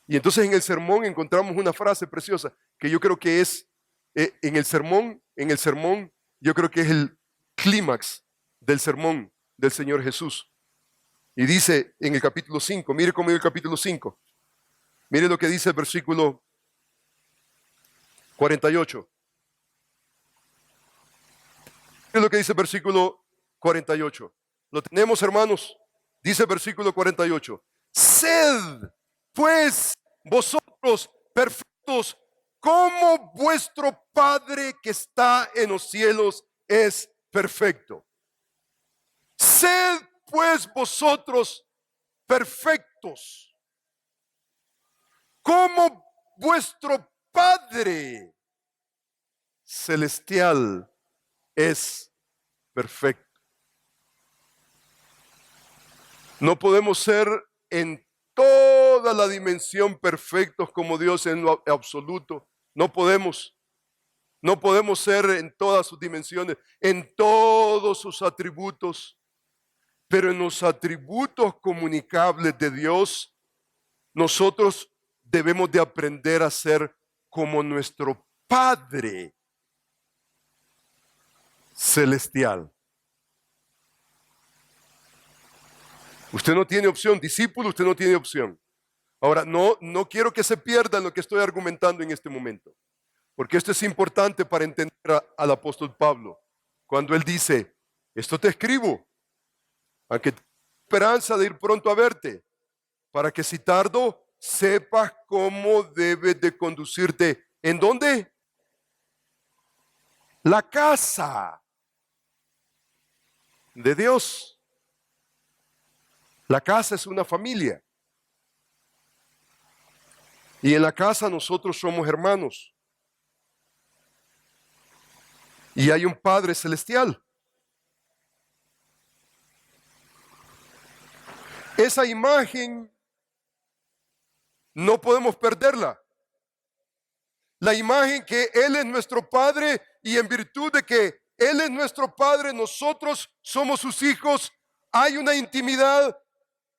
Y entonces en el sermón encontramos una frase preciosa que yo creo que es, en el sermón, yo creo que es el clímax del sermón del Señor Jesús. Y dice en el capítulo 5, mire conmigo el capítulo 5, mire lo que dice el versículo 48. Mire lo que dice el versículo 48. ¿Lo tenemos, hermanos? Dice el versículo 48. Sed, pues, vosotros perfectos, como vuestro Padre que está en los cielos es perfecto. Sed, pues, vosotros perfectos, como vuestro Padre celestial es perfecto. No podemos ser en toda la dimensión perfectos como Dios en lo absoluto. No podemos. No podemos ser en todas sus dimensiones, en todos sus atributos. Pero en los atributos comunicables de Dios, nosotros debemos de aprender a ser como nuestro Padre celestial. Usted no tiene opción, discípulo, usted no tiene opción. Ahora, no quiero que se pierda lo que estoy argumentando en este momento, porque esto es importante para entender al apóstol Pablo, cuando él dice, esto te escribo, aunque tengo esperanza de ir pronto a verte, para que si tardo, sepas cómo debes de conducirte. ¿En dónde? La casa de Dios. La casa es una familia. Y en la casa nosotros somos hermanos. Y hay un Padre celestial. Esa imagen no podemos perderla. La imagen que Él es nuestro Padre y en virtud de que Él es nuestro Padre, nosotros somos sus hijos, hay una intimidad.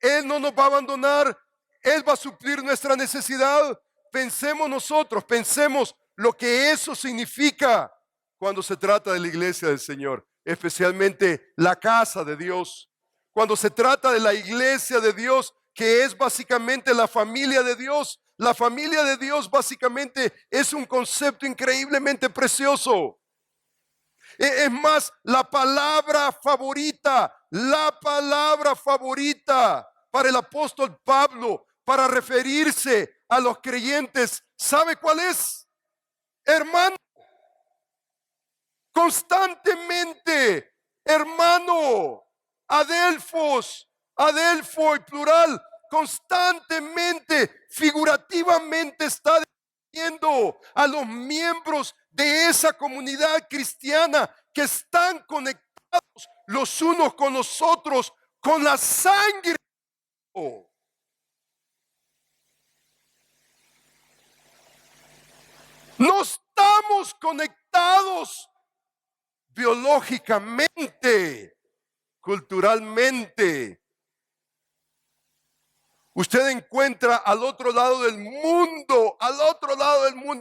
Él no nos va a abandonar, Él va a suplir nuestra necesidad. Pensemos nosotros, pensemos lo que eso significa cuando se trata de la iglesia del Señor, especialmente la casa de Dios. Cuando se trata de la iglesia de Dios, que es básicamente la familia de Dios. La familia de Dios básicamente es un concepto increíblemente precioso. Es más, la palabra favorita para el apóstol Pablo, para referirse a los creyentes, ¿sabe cuál es? Hermano. Constantemente, hermano, adelfo y plural, constantemente, figurativamente está diciendo a los miembros de esa comunidad cristiana que están conectados los unos con los otros con la sangre. No estamos conectados biológicamente, culturalmente. Usted encuentra al otro lado del mundo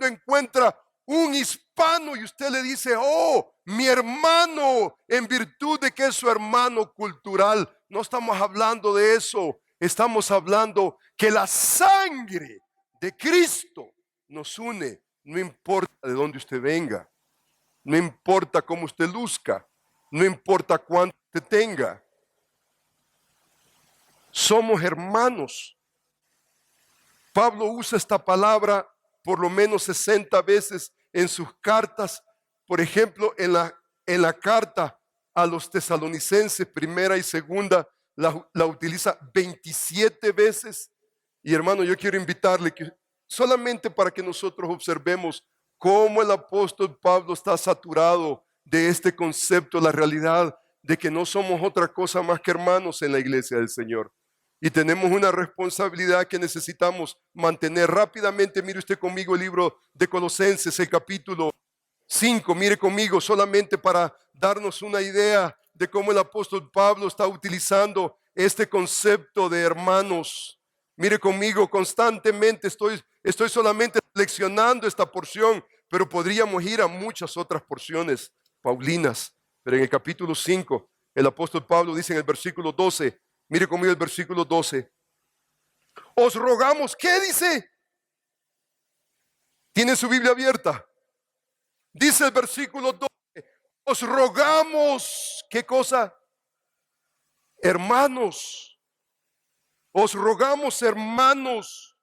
encuentra un hispano y usted le dice, oh, mi hermano, en virtud de que es su hermano cultural. No estamos hablando de eso, estamos hablando que la sangre de Cristo nos une, no importa de dónde usted venga. No importa cómo usted luzca, no importa cuánto usted tenga. Somos hermanos. Pablo usa esta palabra por lo menos 60 veces en sus cartas. Por ejemplo, en la carta a los tesalonicenses, primera y segunda, la utiliza 27 veces. Y hermano, yo quiero invitarle que solamente para que nosotros observemos cómo el apóstol Pablo está saturado de este concepto, la realidad de que no somos otra cosa más que hermanos en la iglesia del Señor. Y tenemos una responsabilidad que necesitamos mantener rápidamente. Mire usted conmigo el libro de Colosenses, el capítulo 5. Mire conmigo solamente para darnos una idea de cómo el apóstol Pablo está utilizando este concepto de hermanos. Mire conmigo, constantemente estoy solamente seleccionando esta porción, pero podríamos ir a muchas otras porciones paulinas. Pero en el capítulo 5, el apóstol Pablo dice en el versículo 12, mire conmigo el versículo 12. Os rogamos, ¿qué dice? ¿Tienen su Biblia abierta? Dice el versículo 12, os rogamos, ¿qué cosa? Hermanos. Os rogamos, hermanos,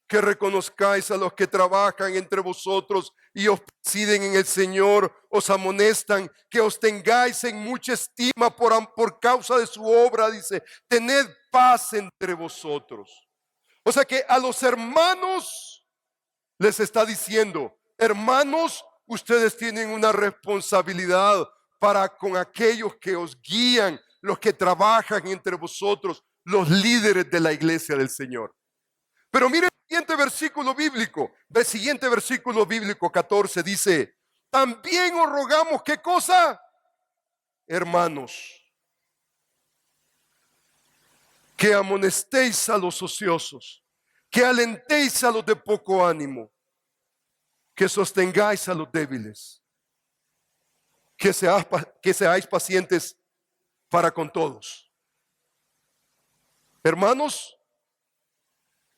que reconozcáis a los que trabajan entre vosotros y os presiden en el Señor, os amonestan, que os tengáis en mucha estima por causa de su obra, dice, tened paz entre vosotros. O sea que a los hermanos les está diciendo, hermanos, ustedes tienen una responsabilidad para con aquellos que os guían, los que trabajan entre vosotros, los líderes de la iglesia del Señor. Pero mire el siguiente versículo bíblico 14 dice, también os rogamos, ¿qué cosa? Hermanos, que amonestéis a los ociosos, que alentéis a los de poco ánimo, que sostengáis a los débiles, que seáis pacientes para con todos. Hermanos,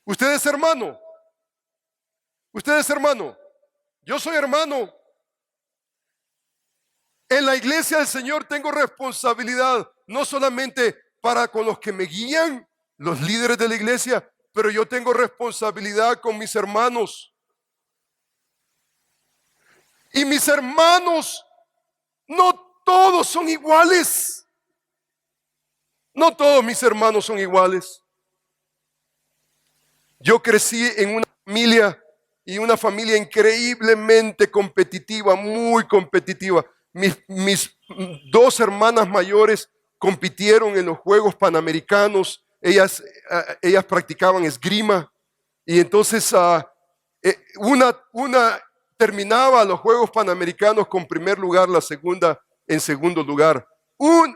usted es hermano. Yo soy hermano. En la iglesia del Señor tengo responsabilidad, no solamente para con los que me guían, los líderes de la iglesia, pero yo tengo responsabilidad con mis hermanos. Y mis hermanos, no todos son iguales. No todos mis hermanos son iguales. Yo crecí en una familia increíblemente competitiva, muy competitiva. Mis dos hermanas mayores compitieron en los Juegos Panamericanos. Ellas practicaban esgrima. Y entonces una terminaba los Juegos Panamericanos con primer lugar, la segunda en segundo lugar.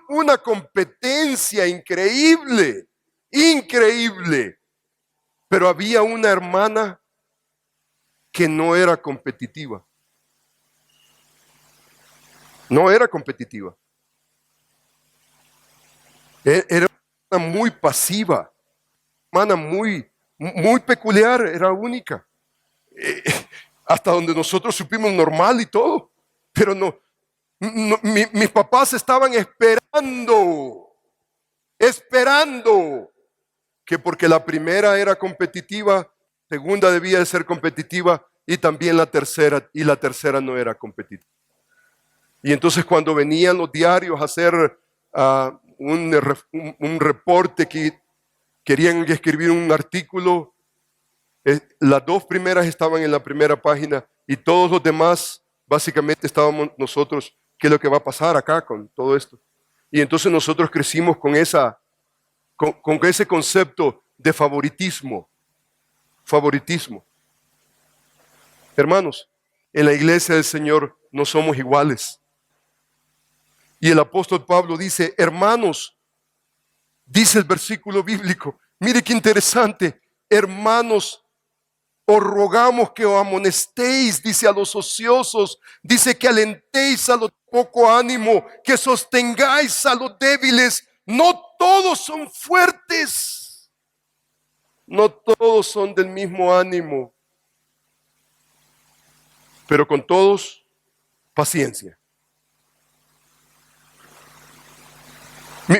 Una competencia increíble. Pero había una hermana que no era competitiva. No era competitiva. Era una muy pasiva, hermana muy peculiar, era única. Hasta donde nosotros supimos normal y todo. Pero mis papás estaban esperando que porque la primera era competitiva, segunda debía de ser competitiva y también la tercera no era competitiva. Y entonces cuando venían los diarios a hacer un reporte que querían escribir un artículo, las dos primeras estaban en la primera página y todos los demás básicamente estábamos nosotros, ¿qué es lo que va a pasar acá con todo esto? Y entonces nosotros crecimos con ese concepto de favoritismo. Hermanos, en la iglesia del Señor no somos iguales. Y el apóstol Pablo dice, hermanos, dice el versículo bíblico, mire qué interesante, hermanos, os rogamos que os amonestéis, dice a los ociosos, dice que alentéis a los de poco ánimo, que sostengáis a los débiles. No todos son fuertes, no todos son del mismo ánimo, pero con todos, paciencia.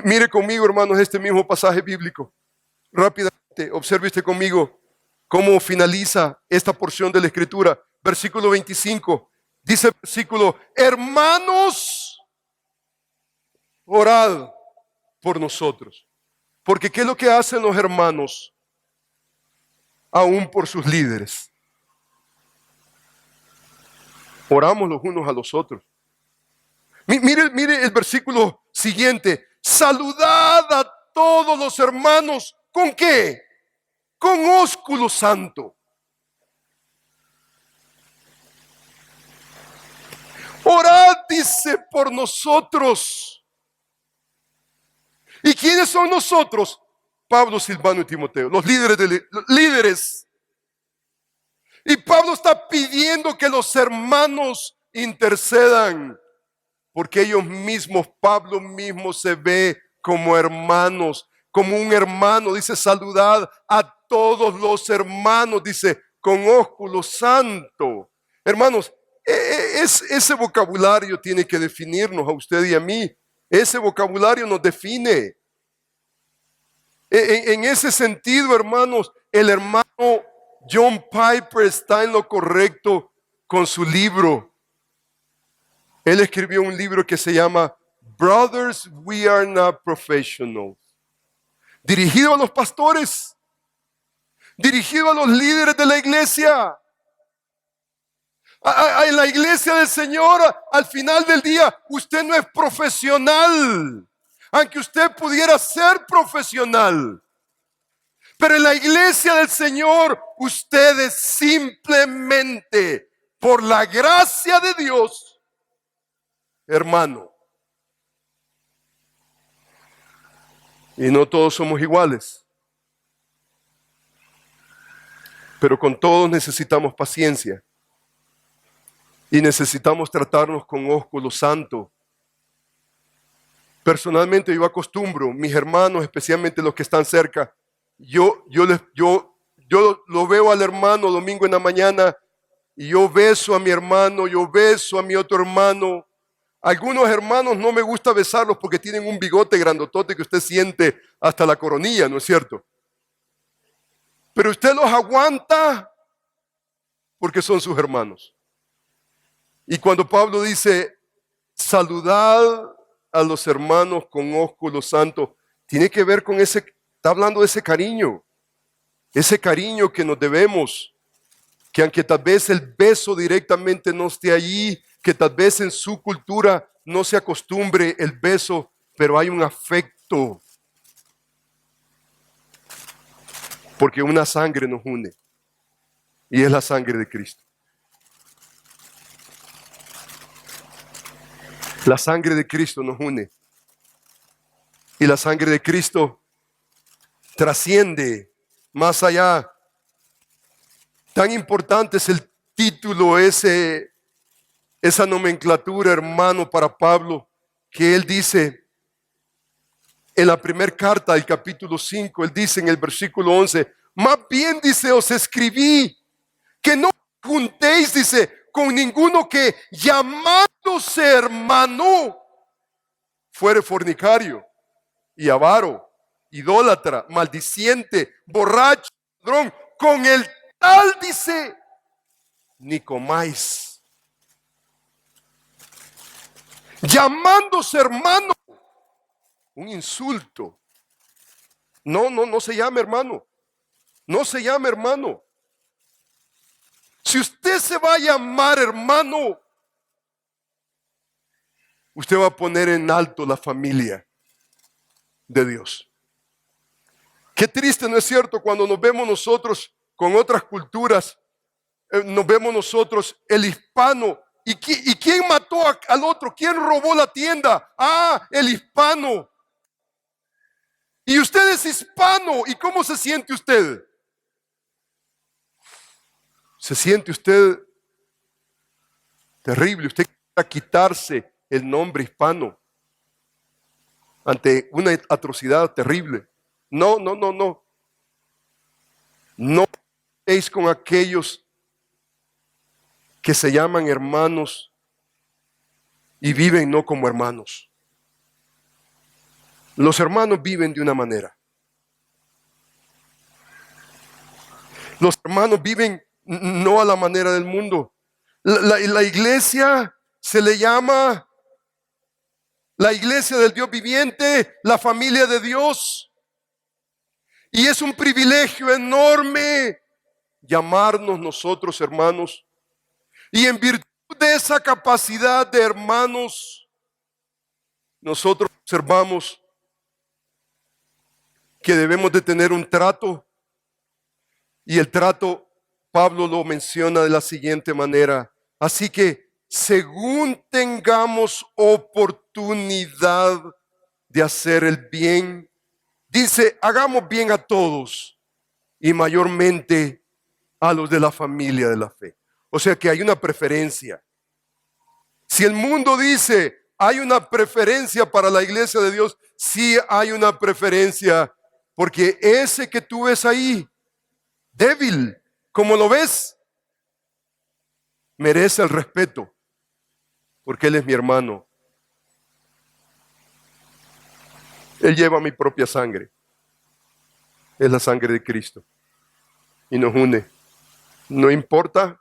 Mire conmigo, hermanos, este mismo pasaje bíblico. Rápidamente, observe usted conmigo cómo finaliza esta porción de la Escritura. Versículo 25. Dice el versículo, hermanos, orad por nosotros. Porque ¿qué es lo que hacen los hermanos? Aún por sus líderes. Oramos los unos a los otros. Mire el versículo siguiente. Saludad a todos los hermanos. ¿Con qué? Con ósculo santo. Orad, dice, por nosotros. ¿Y quiénes son nosotros? Pablo, Silvano y Timoteo, los líderes. Y Pablo está pidiendo que los hermanos intercedan, porque ellos mismos, Pablo mismo se ve como hermanos, como un hermano. Dice, saludad a todos los hermanos, dice, con ósculo santo. Hermanos, ese vocabulario tiene que definirnos a usted y a mí. Ese vocabulario nos define. En ese sentido, hermanos, el hermano John Piper está en lo correcto con su libro. Él escribió un libro que se llama Brothers, We Are Not Professionals, dirigido a los pastores, dirigido a los líderes de la iglesia. En la iglesia del Señor, al final del día, usted no es profesional, aunque usted pudiera ser profesional. Pero en la iglesia del Señor, usted es simplemente, por la gracia de Dios, hermano. Y no todos somos iguales. Pero con todos necesitamos paciencia. Y necesitamos tratarnos con ósculo santo. Personalmente yo acostumbro, mis hermanos, especialmente los que están cerca, yo lo veo al hermano domingo en la mañana y yo beso a mi hermano, yo beso a mi otro hermano. Algunos hermanos no me gusta besarlos porque tienen un bigote grandotote que usted siente hasta la coronilla, ¿no es cierto? Pero usted los aguanta porque son sus hermanos. Y cuando Pablo dice, saludad a los hermanos con ósculo santo, tiene que ver con está hablando de ese cariño que nos debemos, que aunque tal vez el beso directamente no esté allí, que tal vez en su cultura no se acostumbre el beso, pero hay un afecto, porque una sangre nos une, y es la sangre de Cristo. La sangre de Cristo nos une. Y la sangre de Cristo trasciende más allá. Tan importante es título, esa nomenclatura, hermano, para Pablo, que él dice en la primera carta del capítulo 5, él dice en el versículo 11, más bien dice, os escribí que no juntéis, dice, con ninguno que llamándose hermano fuere fornicario y avaro, idólatra, maldiciente, borracho, ladrón. Con el tal, dice, ni comáis. Llamándose hermano, un insulto. No se llame hermano. No se llame hermano. Si usted se va a llamar hermano, usted va a poner en alto la familia de Dios. Qué triste, ¿no es cierto? Cuando nos vemos nosotros con otras culturas, nos vemos nosotros, el hispano. ¿Y quién mató al otro? ¿Quién robó la tienda? Ah, el hispano. Y usted es hispano. ¿Y cómo se siente usted? ¿Se siente usted terrible? Usted quiere quitarse el nombre hispano ante una atrocidad terrible. No. No estéis con aquellos que se llaman hermanos y viven no como hermanos. Los hermanos viven de una manera. Los hermanos viven no a la manera del mundo. La iglesia se le llama la iglesia del Dios viviente, la familia de Dios. Y es un privilegio enorme llamarnos nosotros hermanos. Y en virtud de esa capacidad de hermanos, nosotros observamos que debemos de tener un trato. Y el trato, Pablo lo menciona de la siguiente manera. Así que, según tengamos oportunidad de hacer el bien, dice, hagamos bien a todos y mayormente a los de la familia de la fe. O sea que hay una preferencia. Si el mundo dice, hay una preferencia para la iglesia de Dios, sí hay una preferencia, porque ese que tú ves ahí, débil, como lo ves, merece el respeto, porque él es mi hermano. Él lleva mi propia sangre. Es la sangre de Cristo. Y nos une. No importa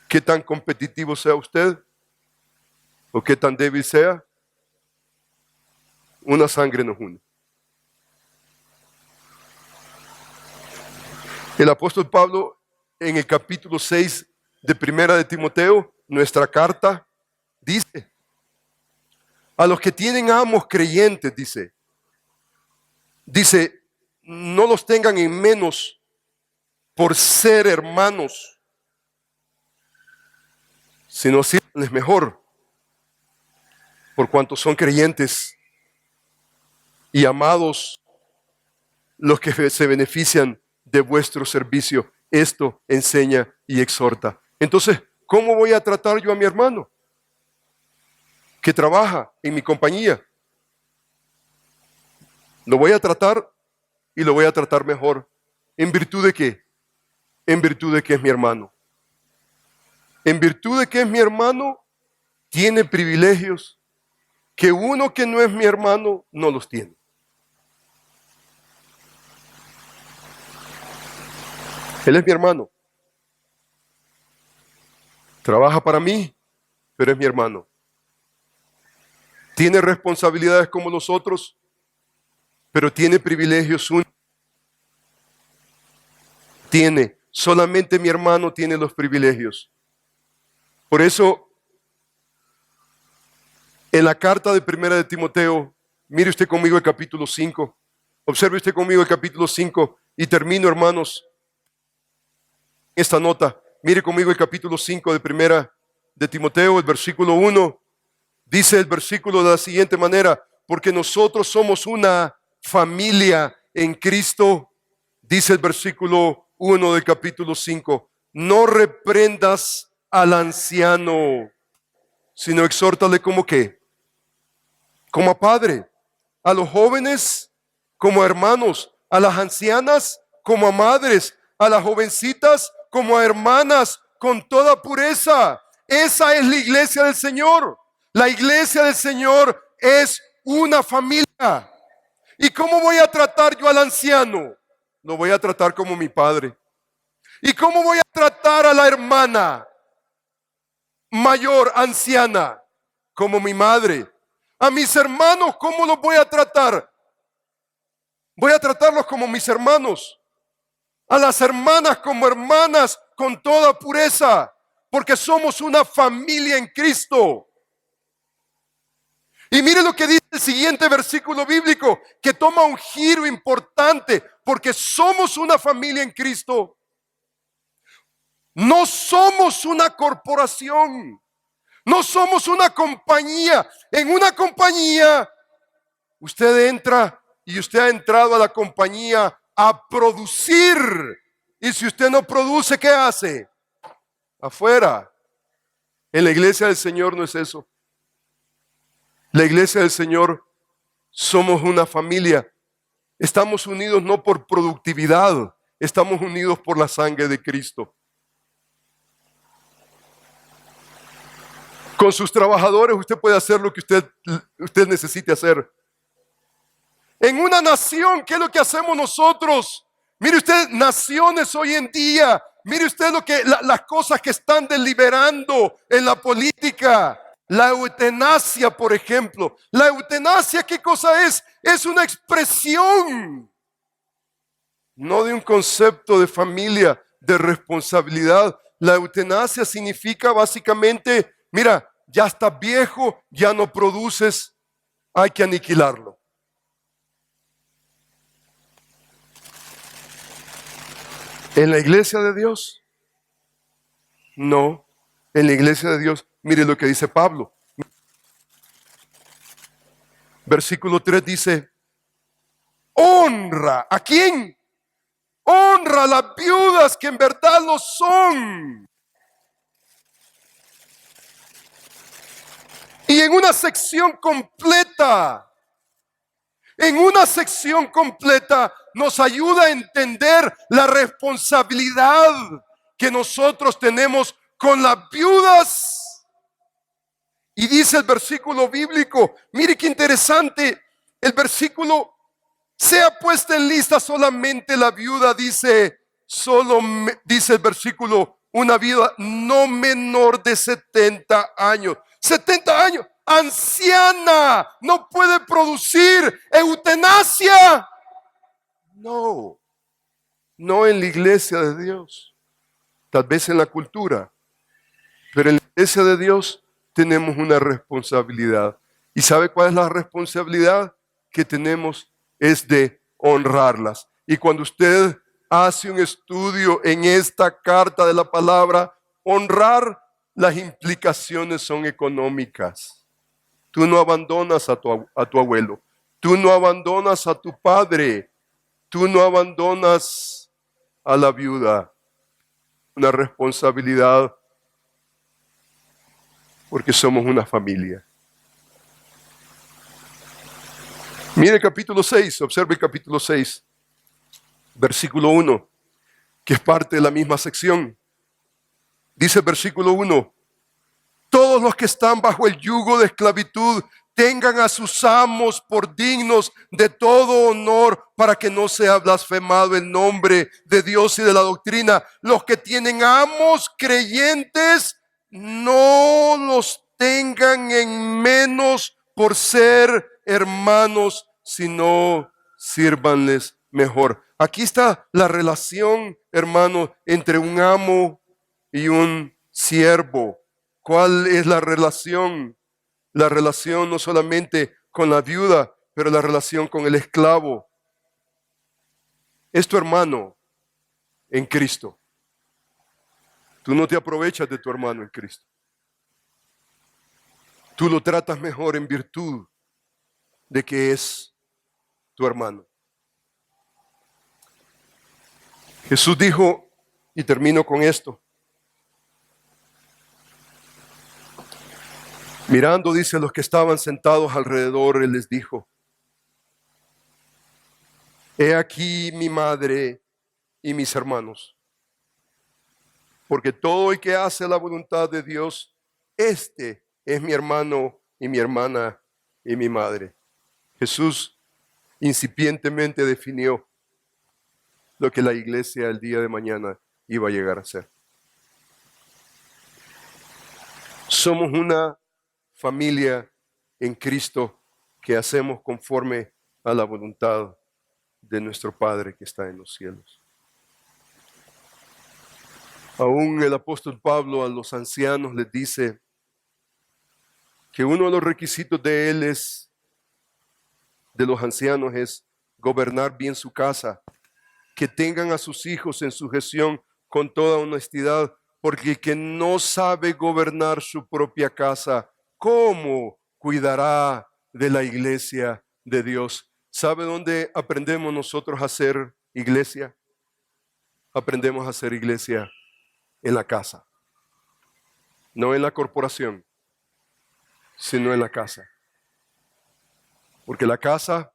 qué tan competitivo sea usted o qué tan débil sea, una sangre nos une. El apóstol Pablo en el capítulo 6 de Primera de Timoteo, nuestra carta, dice, a los que tienen amos creyentes, dice, no los tengan en menos por ser hermanos, sino sírvanles mejor, por cuanto son creyentes y amados los que se benefician de vuestro servicio. Esto enseña y exhorta. Entonces, ¿cómo voy a tratar yo a mi hermano que trabaja en mi compañía? Lo voy a tratar y lo voy a tratar mejor. ¿En virtud de qué? En virtud de que es mi hermano. En virtud de que es mi hermano, tiene privilegios que uno que no es mi hermano no los tiene. Él es mi hermano. Trabaja para mí, pero es mi hermano. Tiene responsabilidades como los otros, pero tiene privilegios únicos. Solamente mi hermano tiene los privilegios. Por eso, en la carta de Primera de Timoteo, mire usted conmigo el capítulo 5. Observe usted conmigo el capítulo 5 y termino, hermanos, esta nota. Mire conmigo el capítulo 5 de Primera de Timoteo, el versículo 1. Dice el versículo de la siguiente manera, porque nosotros somos una familia en Cristo, dice el versículo 1 del capítulo 5. no reprendas al anciano, sino exhórtale como qué, como a padre, a los jóvenes como a hermanos, a las ancianas como a madres, a las jovencitas como a hermanas, con toda pureza. Esa es la iglesia del Señor. La iglesia del Señor es una familia. ¿Y cómo voy a tratar yo al anciano? Lo voy a tratar como mi padre. ¿Y cómo voy a tratar a la hermana mayor, anciana? Como mi madre. A mis hermanos, ¿cómo los voy a tratar? Voy a tratarlos como mis hermanos. A las hermanas como hermanas con toda pureza, porque somos una familia en Cristo. Y mire lo que dice el siguiente versículo bíblico, que toma un giro importante, porque somos una familia en Cristo. No somos una corporación, no somos una compañía. En una compañía, usted entra y usted ha entrado a la compañía a producir. Y si usted no produce, ¿qué hace? Afuera. En la iglesia del Señor no es eso. La iglesia del Señor somos una familia. Estamos unidos no por productividad, estamos unidos por la sangre de Cristo. Con sus trabajadores usted puede hacer lo que usted necesite hacer. En una nación, ¿qué es lo que hacemos nosotros? Mire usted, naciones hoy en día, mire usted las cosas que están deliberando en la política. La eutanasia, por ejemplo. La eutanasia, ¿qué cosa es? Es una expresión, no de un concepto de familia, de responsabilidad. La eutanasia significa básicamente, mira, ya estás viejo, ya no produces, hay que aniquilarlo. ¿En la iglesia de Dios? No. En la iglesia de Dios, mire lo que dice Pablo. Versículo 3 dice, honra. ¿A quién? Honra a las viudas que en verdad lo son. Y en una sección completa, nos ayuda a entender la responsabilidad que nosotros tenemos con las viudas. Y dice el versículo bíblico, mire qué interesante, el versículo, sea puesta en lista solamente la viuda, dice el versículo, una viuda no menor de 70 años. 70 años, anciana, no puede producir. Eutanasia. No en la iglesia de Dios, tal vez en la cultura, pero en la iglesia de Dios tenemos una responsabilidad. ¿Y sabe cuál es la responsabilidad que tenemos? Es de honrarlas. Y cuando usted hace un estudio en esta carta de la palabra, honrar, las implicaciones son económicas. Tú no abandonas a tu abuelo, tú no abandonas a tu padre, tú no abandonas a la viuda. Una responsabilidad porque somos una familia. Mire el capítulo 6, observe el capítulo 6, versículo 1, que es parte de la misma sección. Dice el versículo 1, todos los que están bajo el yugo de esclavitud tengan a sus amos por dignos de todo honor para que no sea blasfemado el nombre de Dios y de la doctrina. Los que tienen amos creyentes, no los tengan en menos por ser hermanos, sino sírvanles mejor. Aquí está la relación, hermano, entre un amo y un siervo. ¿Cuál es la relación? La relación no solamente con la viuda, pero la relación con el esclavo. Es tu hermano en Cristo. Tú no te aprovechas de tu hermano en Cristo. Tú lo tratas mejor en virtud de que es tu hermano. Jesús dijo, y termino con esto, Mirando, dice, a los que estaban sentados alrededor, él les dijo: he aquí mi madre y mis hermanos, porque todo el que hace la voluntad de Dios, este es mi hermano y mi hermana y mi madre. Jesús incipientemente definió lo que la iglesia el día de mañana iba a llegar a ser. Somos una familia en Cristo que hacemos conforme a la voluntad de nuestro Padre que está en los cielos. Aún el apóstol Pablo a los ancianos les dice que uno de los requisitos de los ancianos es gobernar bien su casa, que tengan a sus hijos en sujeción con toda honestidad, porque el que no sabe gobernar su propia casa, ¿cómo cuidará de la iglesia de Dios? ¿Sabe dónde aprendemos nosotros a hacer iglesia? Aprendemos a hacer iglesia en la casa, no en la corporación, sino en la casa. Porque la casa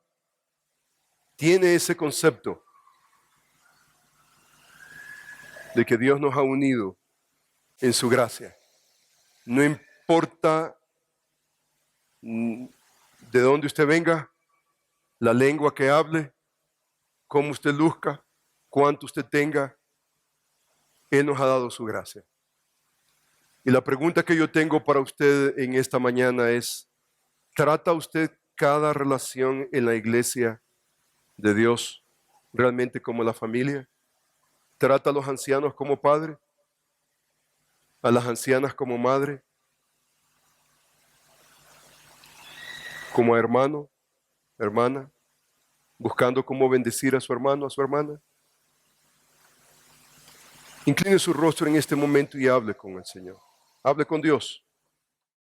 tiene ese concepto de que Dios nos ha unido en su gracia. No importa de dónde usted venga, la lengua que hable, cómo usted luzca, cuánto usted tenga, Él nos ha dado su gracia. Y la pregunta que yo tengo para usted en esta mañana es: ¿trata usted cada relación en la iglesia de Dios realmente como la familia? ¿Trata a los ancianos como padre? ¿A las ancianas como madre? ¿Como hermano, hermana? ¿Buscando cómo bendecir a su hermano, a su hermana? Incline su rostro en este momento y hable con el Señor. Hable con Dios.